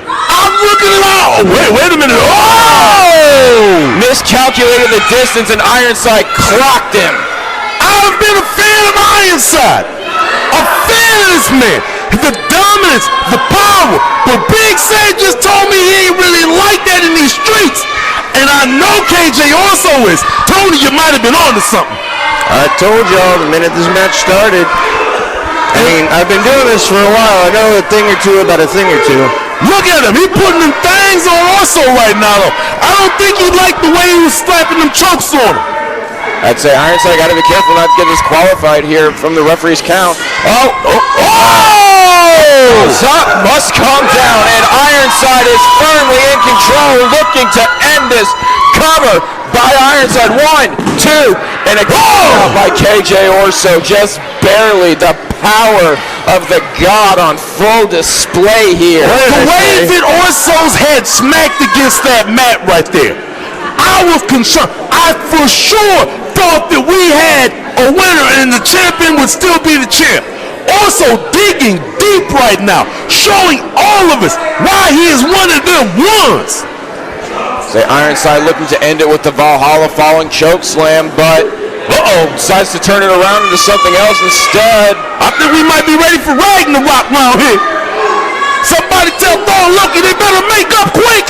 I'm looking it out. Wait a minute. Oh! Miscalculated the distance and Ironside clocked him. I've been a fan of Ironside. A fan of this man. The dominance, the power. But Big Sad just told me he ain't really like that in these streets. And I know KJ also is. Tony, you might have been on to something. I told y'all the minute this match started. I mean, I've been doing this for a while. I know a thing or two about a thing or two. Look at him. He putting them things on also right now, though. I don't think he liked the way he was slapping them chokes on him. I'd say Ironside got to be careful not to get disqualified here from the referee's count. Must calm down, and Ironside is firmly in control, looking to end this. Cover by Ironside. 1, 2, and a count by KJ Orso. Just barely. The power of the God on full display here. The way that Orso's head smacked against that mat right there, I was concerned. I for sure thought that we had a winner and the champion would still be the champ. Also digging deep right now, showing all of us why he is one of them ones. Say Ironside looking to end it with the Valhalla falling choke slam, but decides to turn it around into something else instead. I think we might be ready for Ragnarok round here. Somebody tell Thor Lucky they better make up quick.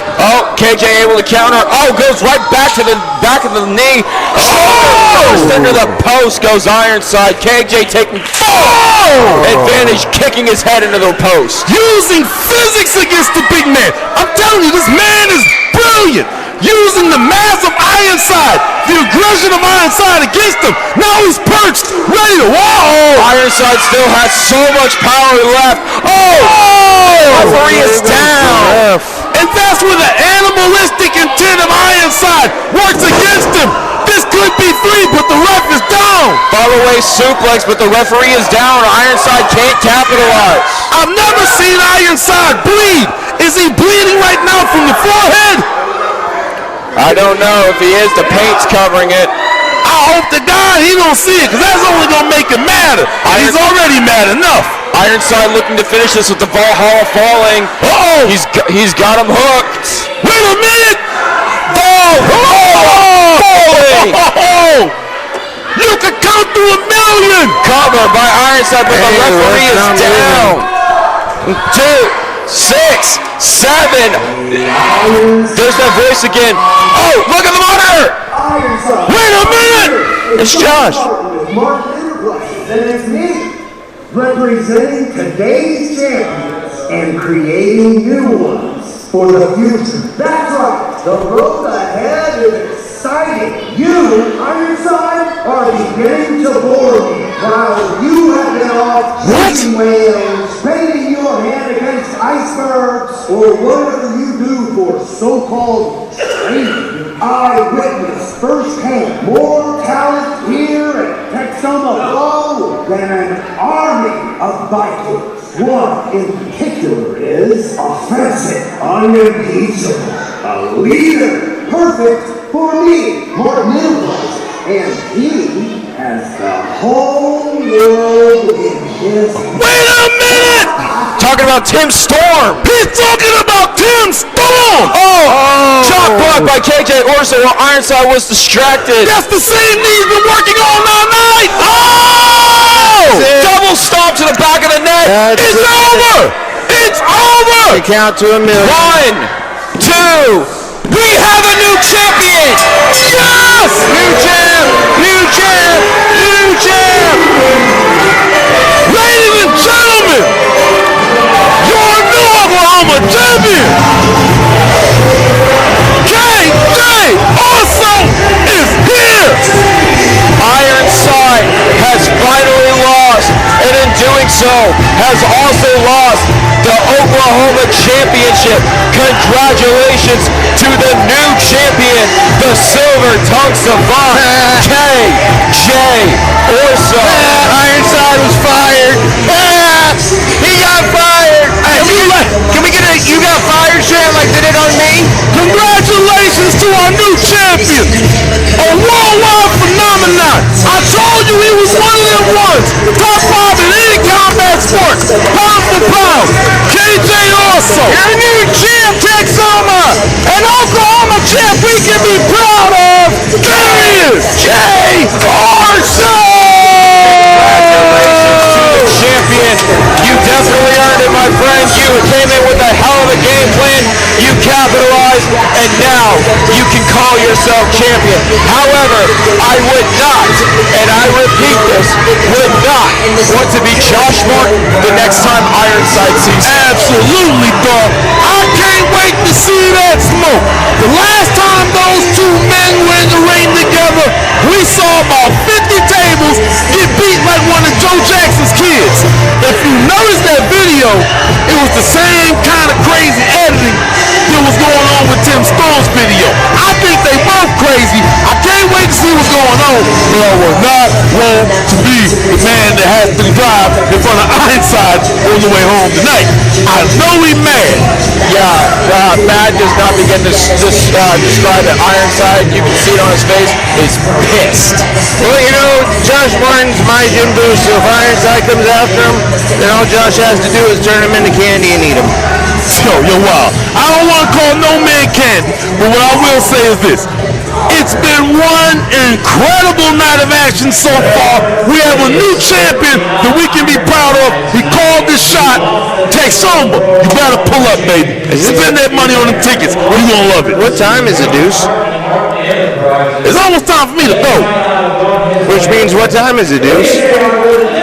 KJ able to counter. Goes right back to the back of the knee. First under the post goes Ironside. KJ taking advantage, kicking his head into the post. Using physics against the big man. I'm telling you, this man is brilliant. Using the mass of Ironside, the aggression of Ironside against him. Now he's perched, ready to Ironside still has so much power left. Referee is down. And that's where the animalistic intent of Ironside works against him. This could be 3, but the ref is down. Follow away suplex, but the referee is down. Ironside can't capitalize. I've never seen Ironside bleed. Is he bleeding right now from the forehead? I don't know if he is. The paint's covering it. I hope to God he don't see it, because that's only going to make it matter. He's already mad enough. Ironside looking to finish this with the Valhalla falling. He's got him hooked. Wait a minute. You can count to 1,000,000. Cover by Ironside, but the referee is down. 2, 6, 7. There's that voice again. Look at the monitor. Wait a minute. It's Josh. Mark Enterprises, and it's me, representing today's champions and creating new ones for the future. That's right, the road ahead is exciting. You, Ironside, are beginning to bore me while you have been off shooting whales, painting your hand against icebergs, or whatever you do for so-called training. I witnessed firsthand more talent here at Texoma Pro than an army of Vikings. One in particular is offensive, unimpeachable, a leader, perfect for me, Martin Enterprises, and he has the whole world in his hands. Wait a minute. Talking about Tim Storm. He's talking about Tim Storm. Chop block by KJ Orso while Ironside was distracted. That's the same knee he's been working on all night. Oh! Double stomp to the back of the neck. It's over. It's over. They count to 1 million. 1, 2. We have a new champion. Yes! New champ! New champ! New champ! Ladies and gentlemen, your new Oklahoma champion, KJ Orso is here. Ironside has finally lost, and in doing so, has also lost the Oklahoma Championship. Congratulations to the new champion, the Silver Tongue Savant, KJ Orso. Ironside was fired. He got fired. Can we get a "you got fired" chant like they did on me? Congratulations to our new champion, a worldwide phenomenon. I told you he was one of them ones, top 5 in any combat sport, pound for pound. KJ Orso, You're a new champ, Texoma! An Oklahoma champ we can be proud of! there he is, Jay Orso! Congratulations to the champion. You definitely earned it, my friend. You came in with a hell of a game plan. You capitalized, and now you can call yourself champion. However, I would not, and I repeat this, would not want to be Josh Martin the next time Ironside sees him. absolutely, dog. I can't wait to see that smoke. The last time those two men were in the ring together, we saw about 50 tables get beat like one of Joe Jackson's kids. If you notice that video, it was the same kind of crazy editing that was going on with Tim Stone's video. I think they both crazy. I can't wait to see what's going on, but I will not want to be the man that has to drive in front of Ironside on the way home tonight. I know he's mad. Yeah, Matt does not begin to describe it. Ironside, you can see it on his face, is pissed. Well, you know, Josh Martin's my gym boost, so if Ironside comes after him, then all Josh has to do is turn him into candy and eat him. Yo, wow. I don't want to call no man candy, but what I will say is this. It's been one incredible night of action so far. We have a new champion that we can be proud of. He called this shot. Texoma, you gotta pull up, baby. Spend that money on the tickets. You're gonna love it. What time is it, Deuce? It's almost time for me to go. Which means what time is it, Deuce?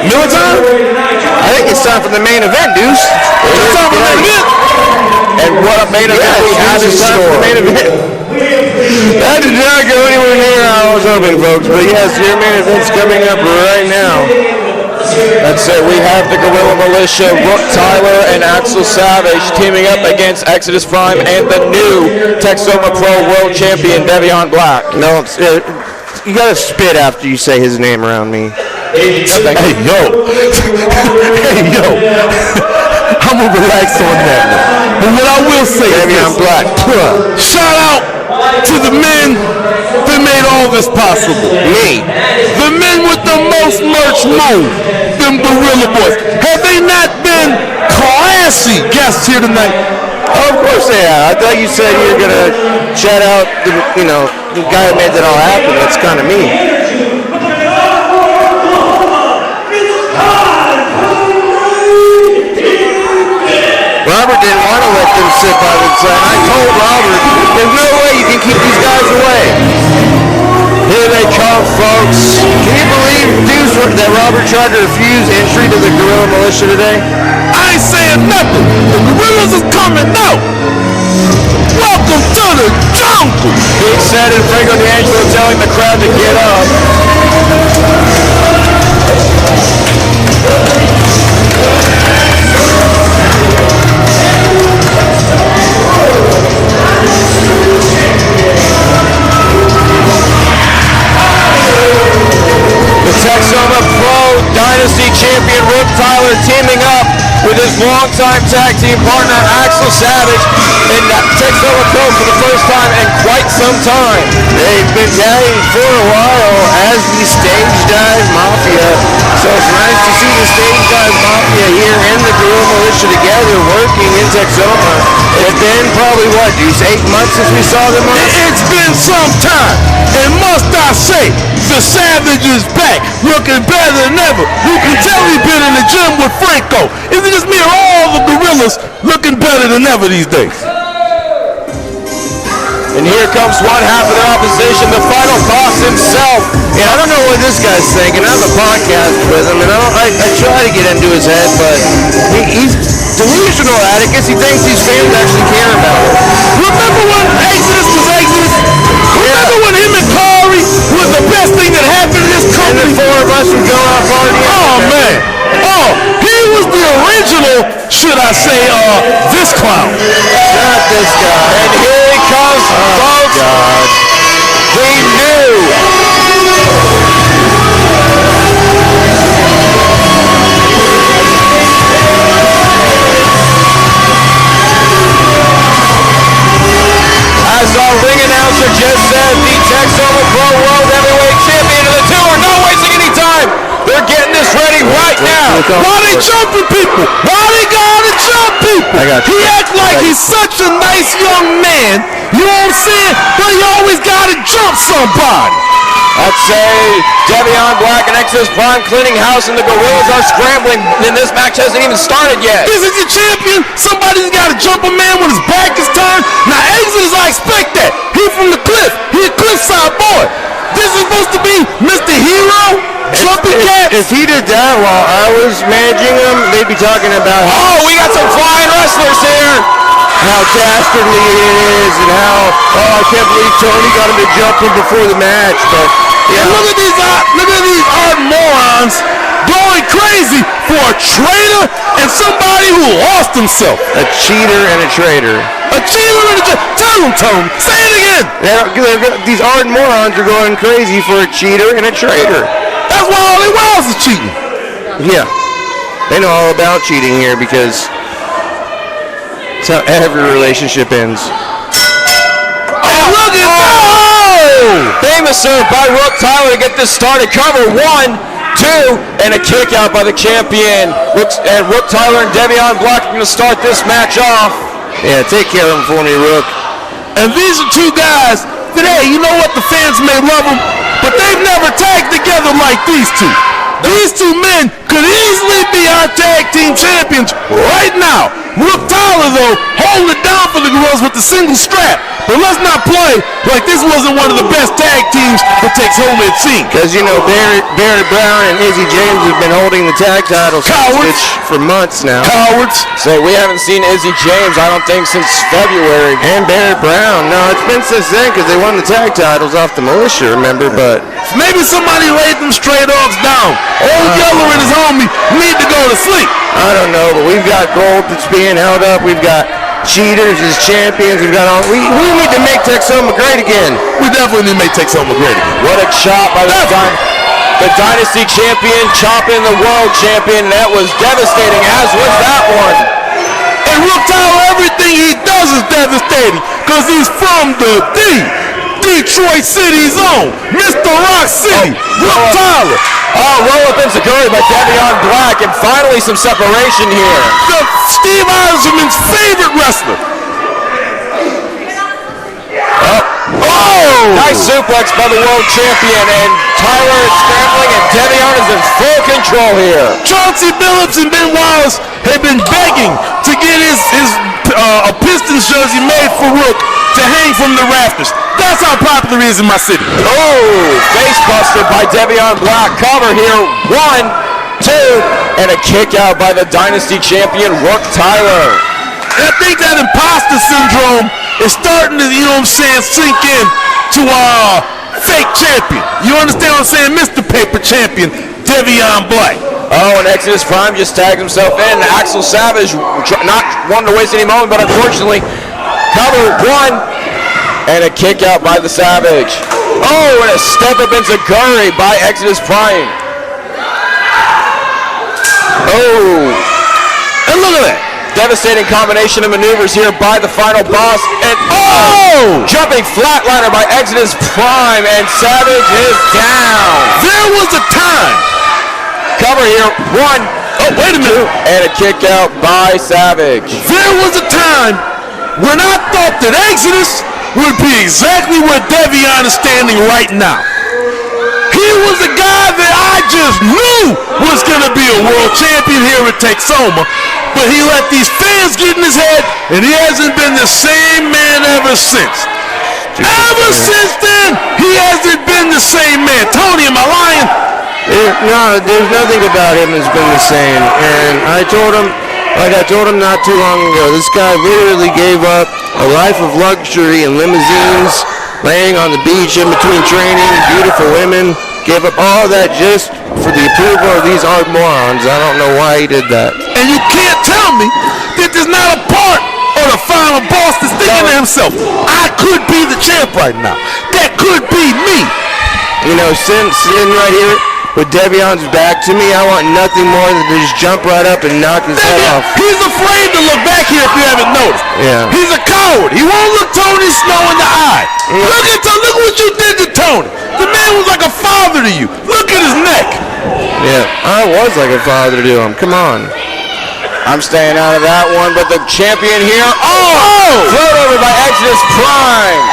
Miller time? I think it's time for the main event, Deuce. It's time for the main event. And what a main event we have in It's time for the main store. event. That did not go anywhere near how I was hoping, folks. But yes, your main event's coming up right now. That's it. We have the Guerrilla Militia, Rook Tyler and Axel Savage teaming up against Exodus Prime and the new Texoma Pro World Champion, Devion Black. No, you gotta spit after you say his name around me. Hey, yo. Hey, yo. I'm gonna relax on that one. But what I will say is Devion this. Black. Shout out to the men that made all this possible. Me. The men with the most merch move. Them Gorilla Boys. Have they not been classy guests here tonight? Oh, of course they are. I thought you said you were gonna shout out the guy that made that all happen. That's kind of me. Robert didn't want to let them sit by themselves. I told Robert, there's no way you can keep these guys away. Here they come, folks. Can you believe, Deuce, that Robert tried to refuse entry to the Guerrilla Militia today? I ain't saying nothing. The Gorillas is coming out. Welcome to the jungle. Big Sad and Franco D'Angelo telling the crowd to get up. The Texoma Pro Dynasty champion Rook Tyler teaming up with his longtime tag team partner Axel Savage in Texoma Pro home for the first time in quite some time. They've been tagging for a while as the Stage Dive Mafia. So it's nice to see the Stage Dive Mafia here in the Guerrilla Militia together working in Texoma. It's been probably, what, 8 months since we saw them on? It's been some time, and must I say, the Savage is back, looking better than ever. You can tell he's been in the gym with Franco. Isn't this me or all the gorillas looking better than ever these days? And here comes one half of the opposition, the final boss himself. Yeah, I don't know what this guy's thinking. I have a podcast with him, and I try to get into his head, but he's delusional at it because he thinks these fans actually care about him. Remember when Exodus was Exodus? Remember when him and Corey was the best thing that happened in this company? And the 4 of us would go out partying. Oh, man. Oh, he was the original, should I say, this clown. Not this guy. And here he comes, folks. God. He knew. As our ring announcer just said, the Texoma Pro World Heavyweight Champion of the two are not wasting any time. They're getting this ready right now. Why they jumping people? Why they gotta jump people? He act like he's such a nice young man, you know what I'm saying? But he always gotta jump somebody. I'd say Devion Black and Exodus Prime cleaning house, and the Gorillas are scrambling, and this match hasn't even started yet. This is your champion. Somebody's got to jump a man when his back is turned. Now, Exodus, I expect that. He from the cliff. He a cliffside boy. This is supposed to be Mr. Hero, jumping cats. If he did that while I was managing him, they'd be talking about Oh, we got some flying wrestlers here. how dastardly it is and how, I can't believe Tony got him to jump him before the match. But yeah, And look at these odd morons going crazy for a traitor and somebody who lost himself. a cheater and a traitor. A cheater and a traitor. Tell him. Say it again. These ardent morons are going crazy for a cheater and a traitor. That's why all they was is cheating. Yeah, they know all about cheating here because it's how every relationship ends. Oh, look at that. Famous serve by Rook Tyler to get this started. Cover 1, 2, and a kick out by the champion. Rook Tyler and Devion Black are going to start this match off. Yeah, take care of him for me, Rook. And these are two guys that, hey, you know what? The fans may love them, but they've never tagged together like these two. These two men could easily be our tag team champions right now. Rook Tyler, though, holding it down for the Gorillas with the single strap. But let's not play like this wasn't one of the best tag teams for Texoma it seemed. Because, you know, Barry Brown and Izzy James have been holding the tag titles for months now. Cowards. So we haven't seen Izzy James, I don't think, since February. And Barry Brown. No, it's been since then because they won the tag titles off the militia, remember? But maybe somebody laid them straight offs down. Old Yeller and his homie need to go to sleep. I don't know, but we've got gold that's being held up. We've got cheaters as champions. We've got all. We need to make Texoma great again. We definitely need to make Texoma great again. What a chop by the Dynasty champion chopping the world champion. That was devastating, as was that one. And Rook Tyler, everything he does is devastating because he's from the Detroit City's own, Mr. Rock City, Rook Tyler. Roll up Enziguri by Devion Black, and finally some separation here. Steve Eisenman's favorite wrestler. Nice suplex by the world champion, and Tyler is scrambling, and Devion is in full control here. Chauncey Billups and Ben Wallace have been begging to get his Pistons jersey made for Rook to hang from the rafters. That's how popular he is in my city. Face buster by Devion Black. Cover here. 1, 2, and a kick out by the Dynasty champion, Rook Tyler. And I think that imposter syndrome is starting to, you know what I'm saying, sink in to our fake champion. You understand what I'm saying? Mr. Paper Champion, Devion Black. And Exodus Prime just tagged himself in. Axel Savage not wanting to waste any moment, but unfortunately, cover 1, and a kick out by the Savage. And a step up into Enziguri by Exodus Prime. And look at that. devastating combination of maneuvers here by the final boss. And jumping flatliner by Exodus Prime, and Savage is down. There was a time. Cover here, 1, wait a minute. and a kick out by Savage. There was a time when I thought that Exodus would be exactly where Devion is standing right now. He was a guy that I just knew was going to be a world champion here at Texoma, but he let these fans get in his head, and he hasn't been the same man ever since. Ever since then, he hasn't been the same man. Tony, am I lying? No, there's nothing about him that's been the same. And I told him, like I told him not too long ago, this guy literally gave up a life of luxury and limousines, laying on the beach in between training, beautiful women, gave up all that just for the approval of these art morons. I don't know why he did that. And you can't tell me that there's not a part of the final boss that's thinking to himself, I could be the champ right now. That could be me. You know, sitting right here with Devion's back to me, I want nothing more than to just jump right up and knock his head off. He's afraid to look back here if you haven't noticed. Yeah. He's a coward. He won't look Tony Snow in the eye. Look what you did to Tony. The man was like a father to you. Look at his neck. Yeah, I was like a father to him. Come on. I'm staying out of that one, but the champion here, thrown over by Exodus Prime.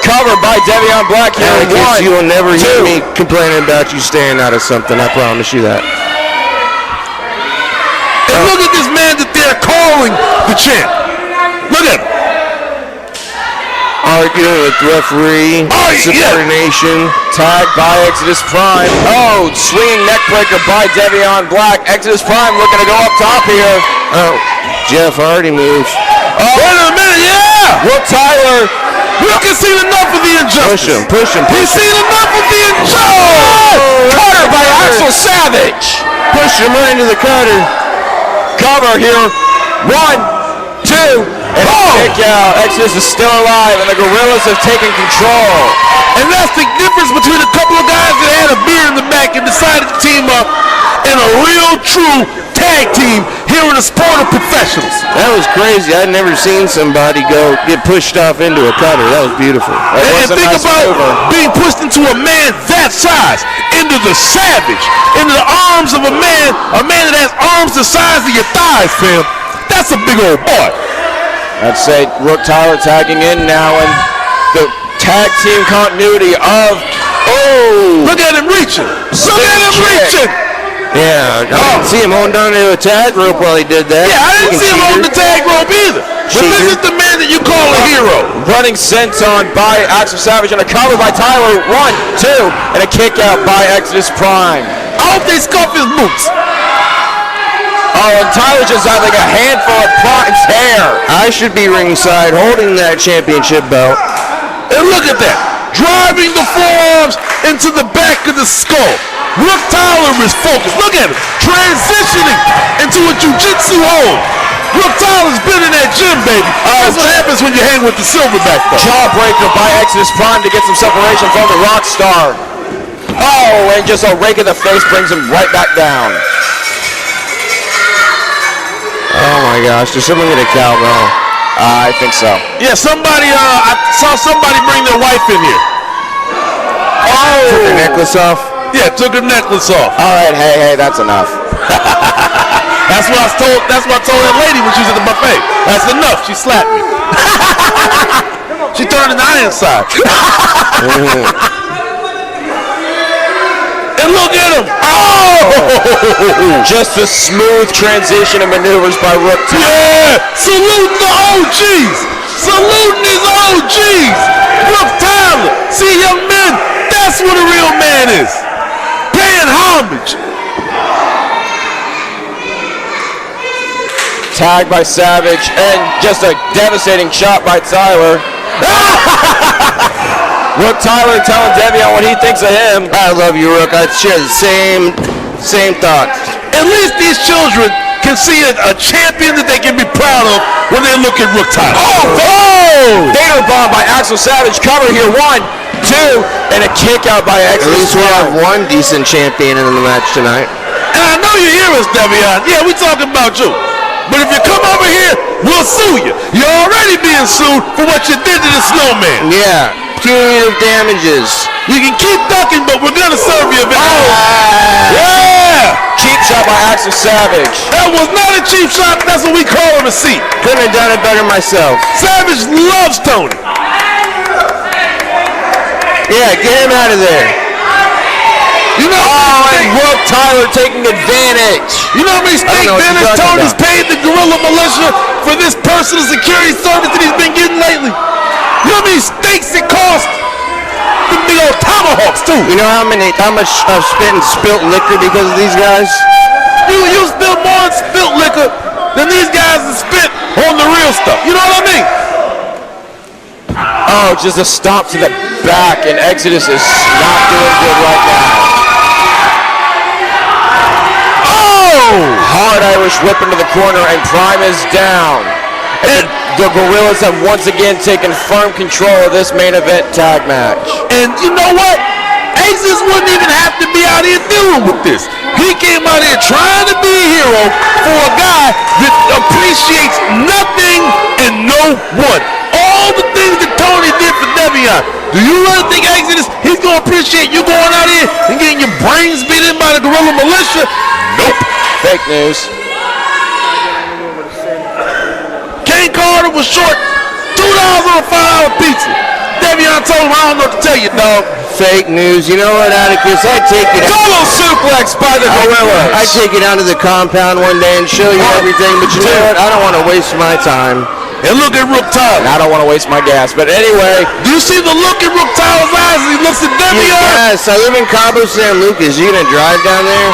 Covered by Devion Black here. Alex, you will never hear me complaining about you staying out of something. I promise you that. And look at this man that they're calling the champ. Look at him. Arguing with referee, subordination. Tagged by Exodus Prime. Swinging neckbreaker by Devion Black. Exodus Prime looking to go up top here. Jeff Hardy moves. Wait a minute, yeah! Will Tyler. Look, he's seen enough of the injustice. Push him. He's seen enough of the injustice. Cutter by Axel Savage. Push him right into the cutter. Cover here. 1, 2, and kick out. Exodus is still alive, and the Gorillas have taken control. And that's the difference between a couple of guys that had a beer in the back and decided to team up and a real, true tag team here in the sport of professionals. That was crazy. I'd never seen somebody get pushed off into a cutter. That was beautiful. And think about being pushed into a man that size, into the Savage, into the arms of a man that has arms the size of your thighs, fam. That's a big old boy. I'd say Rook Tyler tagging in now, and the tag team continuity of, look at him reaching. Look at him reaching. Yeah, I didn't see him holding on to a tag rope while he did that. Yeah, I didn't see him holding the tag rope either. But this is the man that you call a hero. Running senton by Axel Savage and a cover by Tyler. 1, 2, and a kick out by Exodus Prime. I hope they scuff his boots. And Tyler just having a handful of Prime's hair. I should be ringside holding that championship belt. And look at that. Driving the forearms into the back of the skull. Rook Tyler is focused. Look at him. Transitioning into a jiu-jitsu hold. Rook Tyler's been in that gym, baby. That's what happens when you hang with the Silverback, though. Jawbreaker by Exodus Prime to get some separation from the Rockstar. And just a rake of the face brings him right back down. Oh my gosh, did someone get a cowbell? I think so. Yeah, somebody, I saw somebody bring their wife in here. Took her necklace off? Yeah, took her necklace off. All right, hey, that's enough. That's what I told that lady when she was at the buffet. That's enough. She slapped me. She turned to the iron side. And look at him. Just a smooth transition of maneuvers by Rook Tyler. Yeah, saluting the OGs. Saluting his OGs. Rook Tyler. See, young men, that's what a real man is. Paying homage. Tagged by Savage, and just a devastating shot by Tyler. Rook Tyler telling Devion what he thinks of him. I love you, Rook. I share the same thoughts. At least these children can see a champion that they can be proud of when they look at Rook Tyler. Fatal bomb by Axel Savage. Cover here. 1, 2, and a kick out by Exodus. At least we have one decent champion in the match tonight. And I know you hear us, Devion. Yeah, we talking about you. But if you come over here, we'll sue you. You're already being sued for what you did to the snowman. Yeah, punitive damages. You can keep ducking, but we're gonna serve you eventually. Yeah! Cheap shot by Axel Savage. That was not a cheap shot. That's what we call a receipt. Couldn't have done it better myself. Savage loves Tony. Yeah, get him out of there. You know, and Brooke Tyler taking advantage. You know how many state dinners Tony's paid the guerrilla militia for this personal security service that he's been getting lately? You know how many steaks it cost? The big old tomahawks too. You know how much I've spent in spilt liquor because of these guys? You spilled more on spilt liquor than these guys have spent on the real stuff. You know what I mean? Oh, just a stomp to the back, and Exodus is not doing good right now. Oh! Hard Irish whip into the corner, and Prime is down. And the Gorillas have once again taken firm control of this main event tag match. And you know what? Exodus wouldn't even have to be out here dealing with this. He came out here trying to be a hero for a guy that appreciates nothing and no one. All the things that Tony did for Devion. Do you really think Exodus, he's going to appreciate you going out here and getting your brains beat in by the guerrilla militia? Nope. Fake news. Kane Carter was short $2 on a $5 pizza. Devion told him, I don't know what to tell you, dog. Fake news. You know what, Atticus? I take it. Solo suplex by the Gorillas. I take it down to the compound one day and show you everything, but you know what? I don't want to waste my time. And look at Rook Tyler. And I don't want to waste my gas, but anyway. Do you see the look in Rook Tyler's eyes as he looks at Devion? Yes, I live in Cabo San Lucas. You gonna drive down there?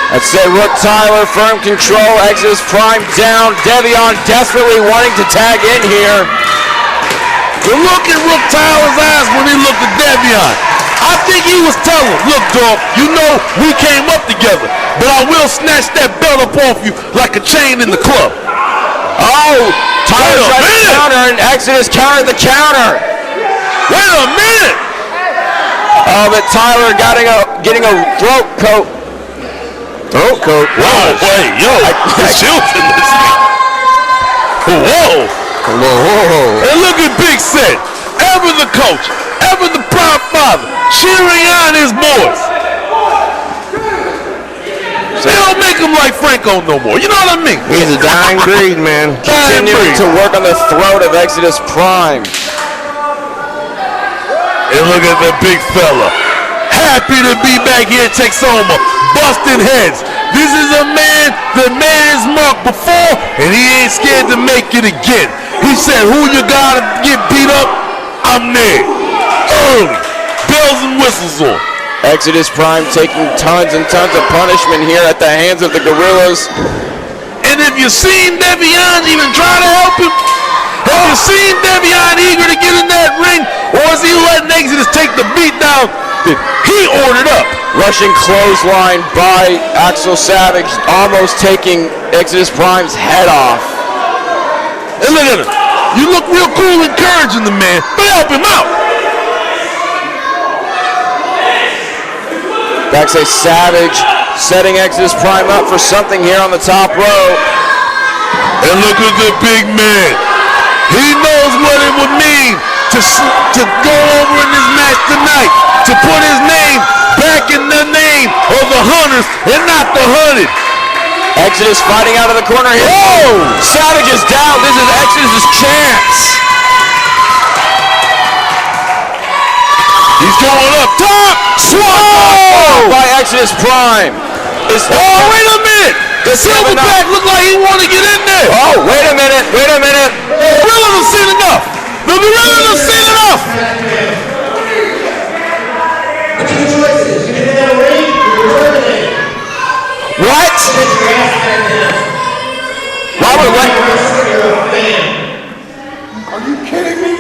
I'd say Rook Tyler, firm control, Exodus Prime down. Devion desperately wanting to tag in here. The look in Rook Tyler's eyes when he looked at Devion. I think he was telling him, look, dog, you know we came up together, but I will snatch that belt up off you like a chain in the club. Oh, Tyler tried to counter, and Exodus countered the counter. Wait a minute. Oh, but Tyler getting a throat coat. Throat coat? Whoa, wait, yo, children listening. Whoa. Whoa. And look at Big Set, ever the coach, ever the proud father, cheering on his boys. They don't make him like Franco no more. You know what I mean? He's a dying breed, man. Continuing to work on the throat of Exodus Prime. And look at the big fella. Happy to be back here at Texoma, busting heads. This is a man that made his mark before, and he ain't scared to make it again. He said, who you gotta get beat up? I'm there. Early. Bells and whistles on. Exodus Prime taking tons and tons of punishment here at the hands of the Gorillas. And if you've seen Devion even try to help him, have you seen Devion eager to get in that ring, or is he letting Exodus take the beat down that he ordered up? Rushing clothesline by Axel Savage, almost taking Exodus Prime's head off. And look at him. You look real cool encouraging the man, but help him out. Backstage Savage setting Exodus Prime up for something here on the top row. And look at the big man. He knows what it would mean to go over in this match tonight, to put his name back in the name of the hunters and not the hunted. Exodus fighting out of the corner here. Whoa! Savage is down. This is Exodus' chance. He's going up top. Swung by Exodus Prime. Oh, wait a minute. The Silverback looked like he wanted to get in there. Oh, wait a minute. The Gorillas have seen enough. The Gorillas have seen enough. The two choices. You can either ring or you're terminated. What? Robert, what? Are you kidding me?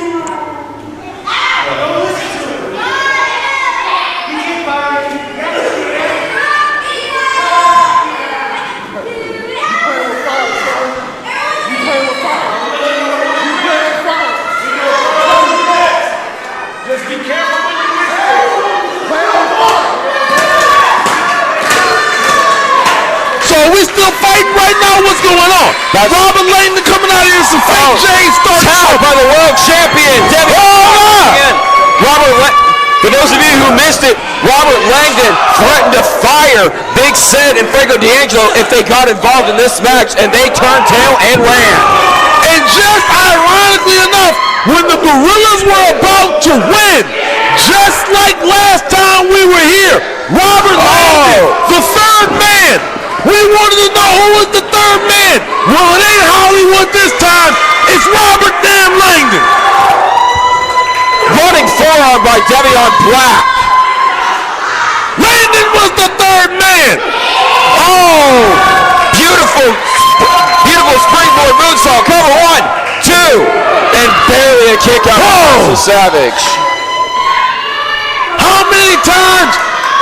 know what's going on. Robert Langdon coming out here, some fake J's starting. Towed by the world champion, for those of you who missed it, Robert Langdon threatened to fire Big Sid and Franco D'Angelo if they got involved in this match, and they turned tail and ran. And just ironically enough, when the Gorillas were about to win, just like last time we were here, Robert Langdon, the third man. We wanted to know who was the third man. Well, it ain't Hollywood this time. It's Robert damn Langdon. Running forearm by Devion Black. Langdon was the third man. Oh, beautiful springboard moonsault. Cover 1, 2, and barely a kick out of Savage. How many times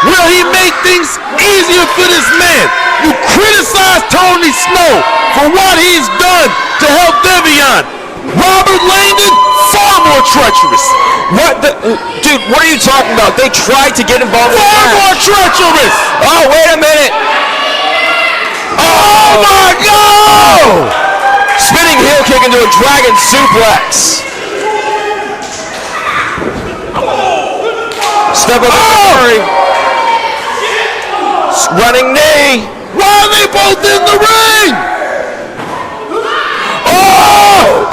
will he make things easier for this man? You criticize Tony Snow for what he's done to help Devion. Robert Langdon, far more treacherous. Dude, what are you talking about? They tried to get involved in the match. Far more treacherous. Oh, wait a minute. Oh my God! Spinning heel kick into a dragon suplex. Step up Curry. Running knee. Why are they both in the ring?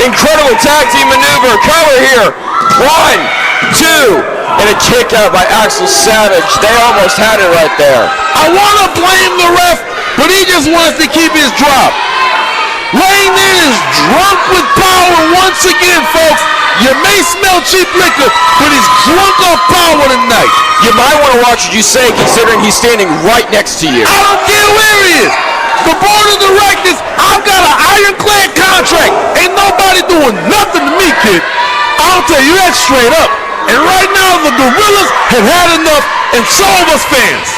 Incredible tag team maneuver. Cover here. 1, 2, and a kick out by Axel Savage. They almost had it right there. I want to blame the ref, but he just wants to keep his drop. Langdon is drunk with power once again, folks. You may smell cheap liquor, but he's drunk off power tonight. You might want to watch what you say, considering he's standing right next to you. I don't care where he is. The board of directors, I've got an ironclad contract. Ain't nobody doing nothing to me, kid. I'll tell you that straight up. And right now, the Gorillas have had enough, and so have us fans.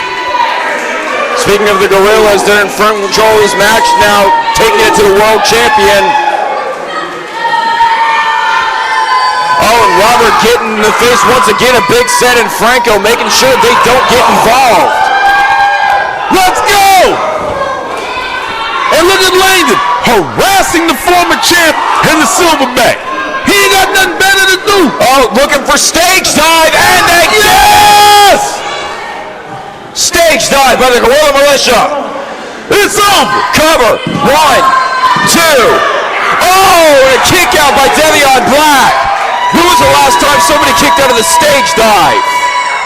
Speaking of the Gorillas, they're in front control of this match now, taking it to the world champion. Oh, and Robert getting in the face once again of Big Sid and Franco, making sure they don't get involved. Let's go! And look at Langdon harassing the former champ and the silverback. He ain't got nothing better to do. Oh, looking for stage dive, and they yes! Stage dive by the Gorilla Militia. It's over. Cover 1, 2. Oh, and a kick out by Devion Black. When was the last time somebody kicked out of the stage dive?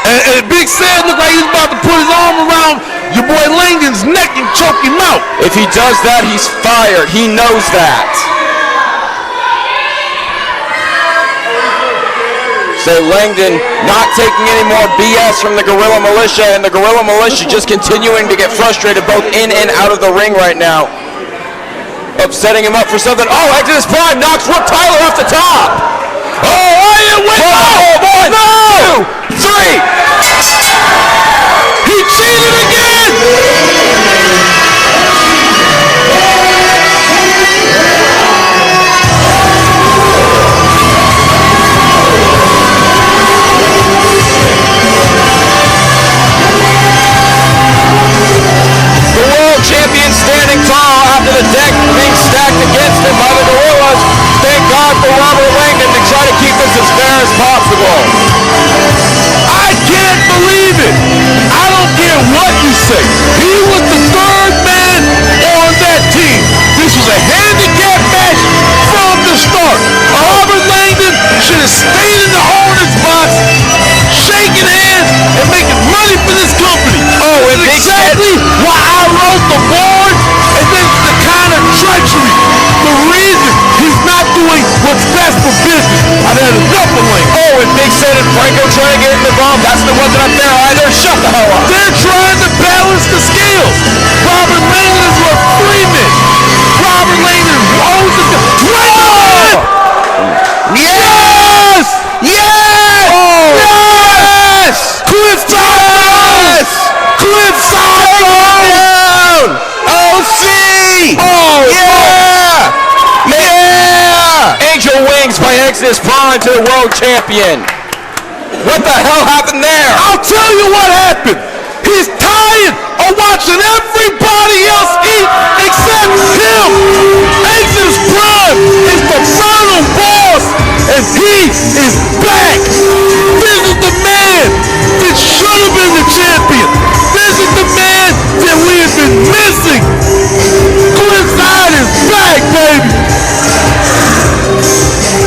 And Big Sid looked like he was about to put his arm around your boy Langdon's neck and choke him out. If he does that, he's fired. He knows that. So Langdon not taking any more BS from the Gorilla Militia, and the Gorilla Militia just continuing to get frustrated both in and out of the ring right now. Setting him up for something. Oh, Exodus Prime knocks Rip Tyler off the top. Oh, I went out. 1, 2, 3. He cheated again. The world champion standing tall after the deck being stacked against him by the Gorillas. Thank God for Robert Langdon to try to keep this as fair as possible. I can't believe it. I don't care what you say. He was the third man on that team. This was a handicap match from the start. Robert Langdon should have stayed in the owner's box, shaking hands and making money for this company. Oh, and exactly why I wrote the board, and then the kind of treachery. The reason he's not doing what's best for business. I've had enough of Langdon. Oh, and Big Sid and Franco trying to get involved. That's the wasn't up there either. Shut the hell up. They're trying to balance the scales. Robert Langdon is worth 3 men. Robert Langdon owns the Yes! Yes! Oh. Yes! Cliffside! Cliffside down! OC! Oh, Yeah! Yeah! Angel Wings by Exodus Prime to the world champion. What the hell happened there? I'll tell you what happened. He's tired of watching everybody else eat except him. Exodus Prime is the final boss, and he is back. This is the man that should have been the champion. This is the man that we have been missing. Glenside is back, baby.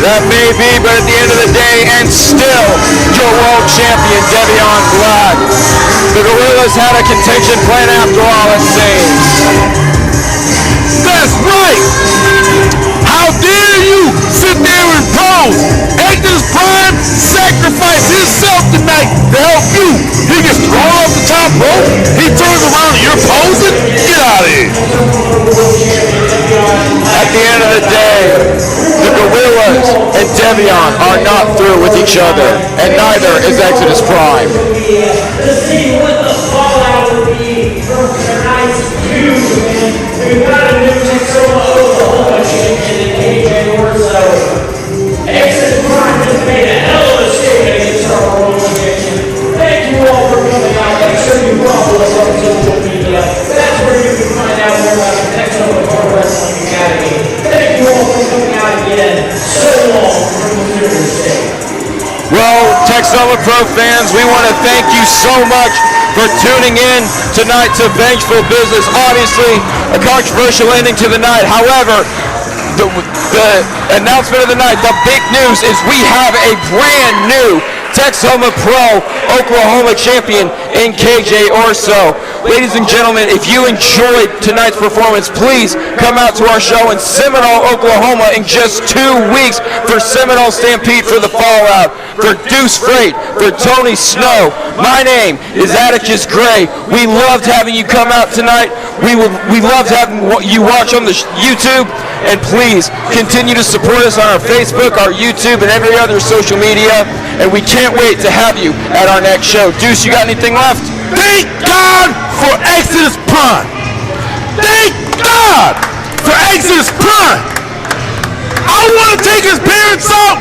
That may be, but at the end of the day, and still, your world champion, Devion Black. The Gorillas had a contention plan after all, it seems. That's right. How dare you sit there and pose? Exodus Prime sacrificed himself tonight to help you. He gets thrown off the top rope. He turns around and you're posing? Get out of here. At the end of the day, the Gorillas and Devion are not through with each other, and neither is Exodus Prime. To see what the fallout will be from tonight's feud. We've got a new Texoma, Oklahoma champion in KJ Orso. Exodus Prime has made a hell of a statement against our world champion. Thank you all for coming out. Make sure you follow us on social media. That's where you can find out more about the Texoma Pro Wrestling Academy. Thank you all for coming out again. So long from the Missouri State. Well, Texoma Pro fans, we want to thank you so much for tuning in tonight to Vengeful Business. Obviously, a controversial ending to the night. However, the announcement of the night, the big news is we have a brand new Texoma Pro Oklahoma champion in KJ Orso. Ladies and gentlemen, if you enjoyed tonight's performance, please come out to our show in Seminole, Oklahoma in just 2 weeks for Seminole Stampede for the Fallout, for Deuce Freight, for Tony Snow. My name is Atticus Gray. We loved having you come out tonight. We loved having you watch on the YouTube, and please continue to support us on our Facebook, our YouTube, and every other social media. And we can't wait to have you at our next show. Deuce, you got anything left? Thank God for Exodus Prime. Thank God for Exodus Prime. I want to take his parents out.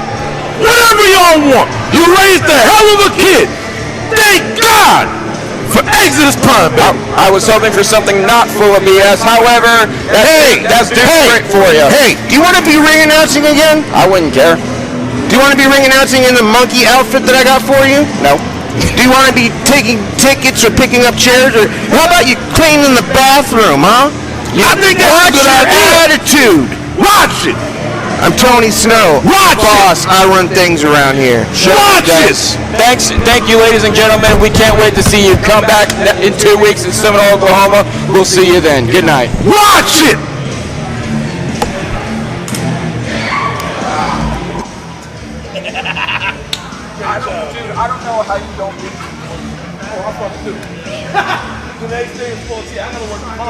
Whatever y'all want. You raised a hell of a kid. Thank God for Exodus Prime, baby. I was hoping for something not full of BS. However, that's different for you. Hey, do you want to be ring announcing again? I wouldn't care. Do you want to be ring announcing in the monkey outfit that I got for you? No. Do you want to be taking tickets or picking up chairs? Or how about you cleaning the bathroom, huh? I think that's a good idea. Attitude. Watch it. I'm Tony Snow. Watch Boss, I run things around here. Watch it. Thank you, ladies and gentlemen. We can't wait to see you. Come back in 2 weeks in Seminole, Oklahoma. We'll see you then. Good night. Watch it. I don't know how you don't. Oh, I fucking do. The next day is 14. I gotta work tomorrow.